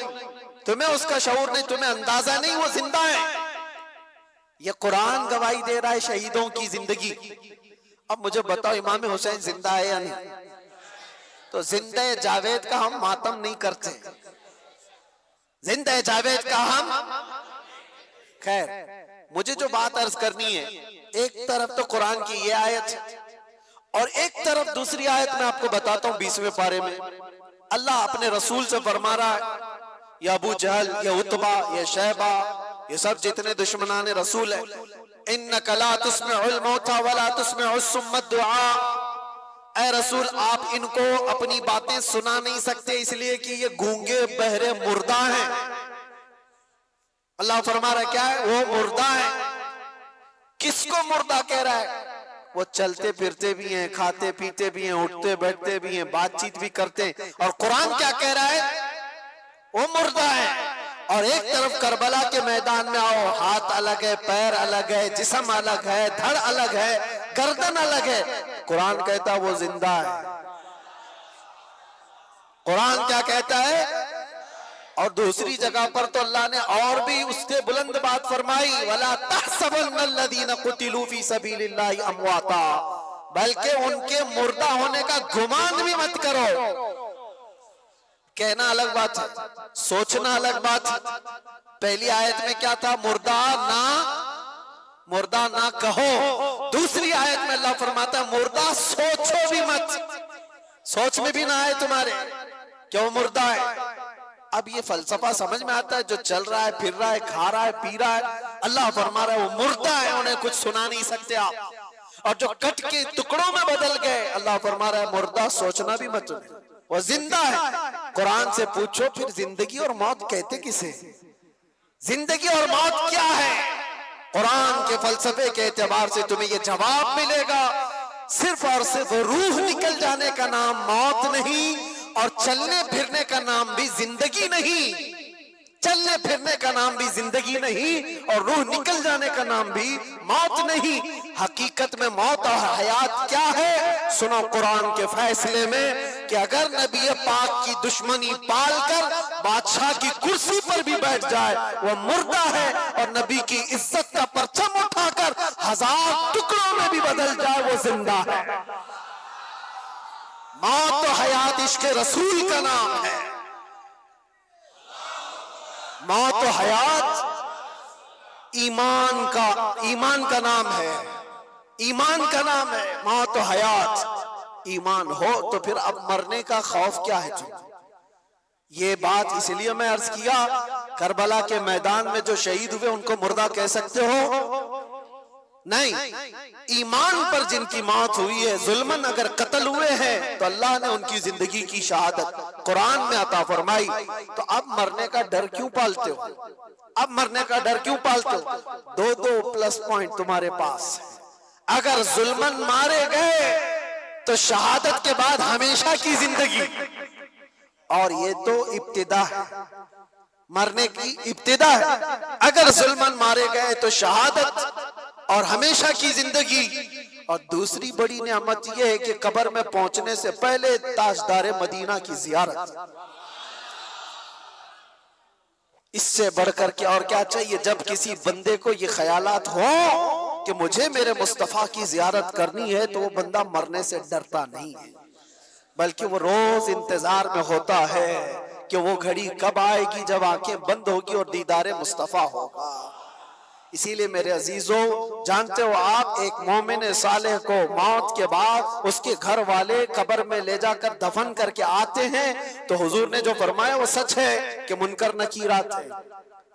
تمہیں اندازہ نہیں وہ زندہ ہے. یہ قرآن گواہی دے رہا ہے شہیدوں کی زندگی. اب مجھے بتاؤ امام حسین زندہ ہے یا نہیں؟ تو زندہ جاوید کا ہم ماتم نہیں کرتے، زندہ جاوید کا ہم. خیر، مجھے جو بات عرض کرنی ہے، ایک طرف تو قرآن کی یہ آیت اور ایک طرف دوسری آیت میں آپ کو بتاتا ہوں 20ویں پارے میں اللہ اپنے رسول سے فرما رہا ہے، یا ابو جہل، یا عتبہ، یا شیبہ، یہ سب جتنے دشمنان رسول ہیں، اِنَّكَ لَا تُسْمِعُ الْمَوْتَى وَلَا تُسْمِعُ الصُّمَّ الدُّعَاءَ. اے رسول آپ ان کو اپنی باتیں سنا نہیں سکتے، اس لیے کہ یہ گونگے بہرے مردہ ہیں. اللہ فرما رہا ہے کیا ہے؟ وہ مردہ ہیں. کس کو مردہ کہہ رہا ہے؟ وہ چلتے پھرتے بھی ہیں، کھاتے پیتے بھی ہیں، اٹھتے بیٹھتے بھی ہیں، بات چیت بھی کرتے ہیں. اور قرآن کیا کہہ رہا ہے؟ وہ مردہ ہے. اور ایک طرف کربلا کے میدان میں آؤ، ہاتھ الگ ہے، پیر الگ ہے، جسم الگ ہے، دھڑ الگ ہے، گردن الگ ہے، قرآن کہتا وہ زندہ ہے۔ قرآن کیا کہتا ہے؟ اور دوسری جگہ پر تو اللہ نے اور بھی اس سے بلند بات فرمائی، وَلَا تَحْسَبَنَّ الَّذِينَ قُتِلُوا فِي سَبِيلِ اللَّهِ أَمْوَاتًا، بلکہ ان کے مردہ ہونے کا گمان بھی مت کرو۔ کہنا الگ بات ہے، سوچنا الگ بات ہے۔ پہلی آیت میں کیا تھا؟ مردہ نہ کہو۔ دوسری آیت میں اللہ فرماتا ہے مردہ سوچو بھی مت، سوچ میں بھی نہ آئے تمہارے کہ وہ مردہ ہے۔ اب یہ فلسفہ سمجھ میں آتا ہے، جو چل رہا ہے، پھر رہا ہے، کھا رہا ہے، پی رہا ہے، اللہ فرما رہا ہے وہ مردہ ہے، انہیں کچھ سنا نہیں سکتے آپ۔ اور جو کٹ کے ٹکڑوں میں بدل گئے، اللہ فرما رہا ہے مردہ سوچنا بھی مت، وہ زندہ ہے۔ قرآن سے پوچھو پھر زندگی اور موت کہتے کسے؟ زندگی اور موت کیا ہے؟ قرآن کے فلسفے کے اعتبار سے تمہیں یہ جواب ملے گا، صرف اور صرف روح نکل جانے کا نام موت نہیں، اور چلنے پھرنے کا نام بھی زندگی نہیں۔ چلنے پھرنے کا نام بھی زندگی نہیں، اور روح نکل جانے کا نام بھی موت نہیں۔ حقیقت میں موت اور حیات کیا ہے؟ سنو قرآن کے فیصلے میں کہ اگر نبی پاک کی دشمنی پال کر بادشاہ کی کرسی پر بھی بیٹھ جائے وہ مردہ ہے، اور نبی کی عزت کا پرچم اٹھا کر 1000 ٹکڑوں میں بھی بدل جائے وہ زندہ ہے۔ موت و حیات عشق رسول کا نام ہے۔ موت و حیات ایمان کا نام ہے، ایمان کا نام ہے۔ موت و حیات ایمان ہو تو پھر اب مرنے کا خوف کیا ہے تم؟ یہ بات اس لیے میں عرض کیا، کربلا کے میدان میں جو شہید ہوئے ان کو مردہ کہہ سکتے ہو؟ نہیں، ایمان پر جن کی موت ہوئی ہے، ظلمن اگر قتل ہوئے ہیں تو اللہ نے ان کی زندگی کی شہادت قرآن میں عطا فرمائی۔ تو اب مرنے کا ڈر کیوں پالتے ہو؟ اب مرنے کا ڈر کیوں پالتے ہو؟ دو پلس پوائنٹ تمہارے پاس۔ اگر ظلمن مارے گئے تو شہادت کے بعد ہمیشہ کی زندگی، اور یہ تو ابتدا ہے، مرنے کی ابتدا ہے۔ اگر ظلمن مارے گئے تو شہادت اور ہمیشہ کی زندگی۔ اور دوسری بڑی نعمت یہ ہے کہ قبر میں پہنچنے سے پہلے تاجدار مدینہ کی زیارت۔ اس سے بڑھ کر کے اور کیا چاہیے؟ جب کسی بندے کو یہ خیالات ہو کہ مجھے میرے مصطفیٰ کی زیارت کرنی ہے تو وہ بندہ مرنے سے ڈرتا نہیں ہے، بلکہ وہ روز انتظار میں ہوتا ہے کہ وہ گھڑی کب آئے گی جب آنکھیں بند ہوگی اور دیدار مصطفیٰ ہوگا۔ اسی لیے میرے عزیزوں، جانتے ہو آپ ایک مومن صالح کو موت کے بعد اس کے گھر والے قبر میں لے جا کر دفن کر کے آتے ہیں تو حضور نے جو فرمایا وہ سچ ہے کہ منکر نکیرات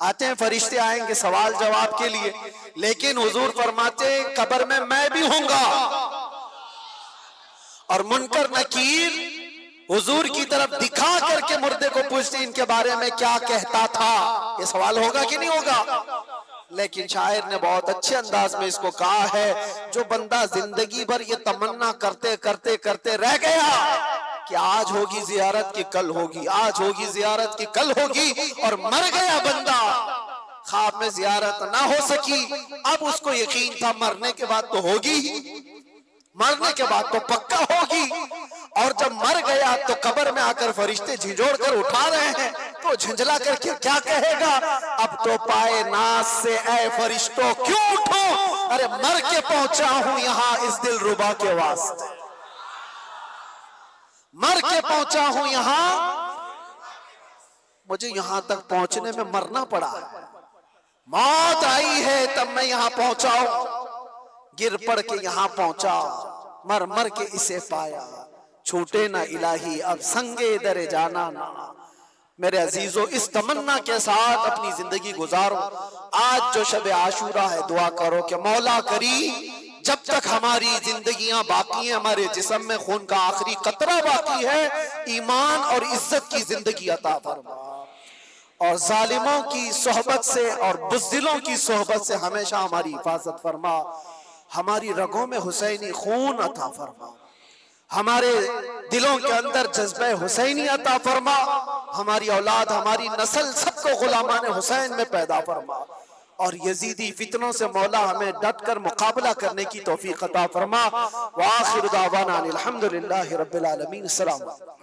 آتے ہیں، فرشتے آئیں گے سوال جواب کے لیے، لیکن حضور فرماتے ہیں قبر میں بھی ہوں گا، اور منکر نکیر حضور کی طرف دکھا کر کے مردے کو پوچھتے ان کے بارے میں کیا کہتا تھا۔ یہ سوال ہوگا کہ نہیں ہوگا؟ لیکن شاعر نے بہت اچھے انداز میں اس کو کہا ہے، جو بندہ زندگی بھر یہ تمنا کرتے کرتے کرتے رہ گیا کہ آج ہوگی زیارت کی کل ہوگی، آج ہوگی زیارت کی کل ہوگی، اور مر گیا بندہ، خواب میں زیارت نہ ہو سکی، اب اس کو یقین تھا مرنے کے بعد تو ہوگی، مرنے کے بعد تو پکا ہوگی، اور جب مر گیا تو قبر میں آ کر فرشتے جھنجھوڑ کر اٹھا رہے ہیں تو جھنجلا کر کے کیا کہے گا؟ اب تو پائے ناز سے اے فرشتوں کیوں اٹھو، ارے مر کے پہنچا ہوں یہاں اس دل ربا کے واسطے، مر کے پہنچا ہوں یہاں، مجھے یہاں تک پہنچنے میں مرنا پڑا ہے، موت آئی ہے تب میں یہاں پہنچا ہوں، گر پڑ کے یہاں پہنچا، مر مر کے اسے پایا، چھوٹے نہ الہی اب سنگے در جانا نہ۔ میرے عزیزو، اس تمنا کے ساتھ اپنی زندگی گزارو۔ آج جو شب عاشورہ ہے، دعا کرو کہ مولا کریم جب تک ہماری زندگیاں باقی ہیں، ہمارے جسم میں خون کا آخری قطرہ باقی ہے، ایمان اور عزت کی زندگی عطا فرما، اور ظالموں کی صحبت سے اور بزدلوں کی صحبت سے ہمیشہ ہماری حفاظت فرما، ہماری رگوں میں حسینی خون عطا فرما، ہمارے دلوں کے اندر جذبہ حسینی عطا فرما، ہماری اولاد ہماری نسل سب کو غلامان حسین میں پیدا فرما، اور یزیدی فتنوں سے مولا ہمیں ڈٹ کر مقابلہ کرنے کی توفیق عطا فرما۔ وآخر دعوانا الحمدللہ رب العالمین۔ السلام علیکم۔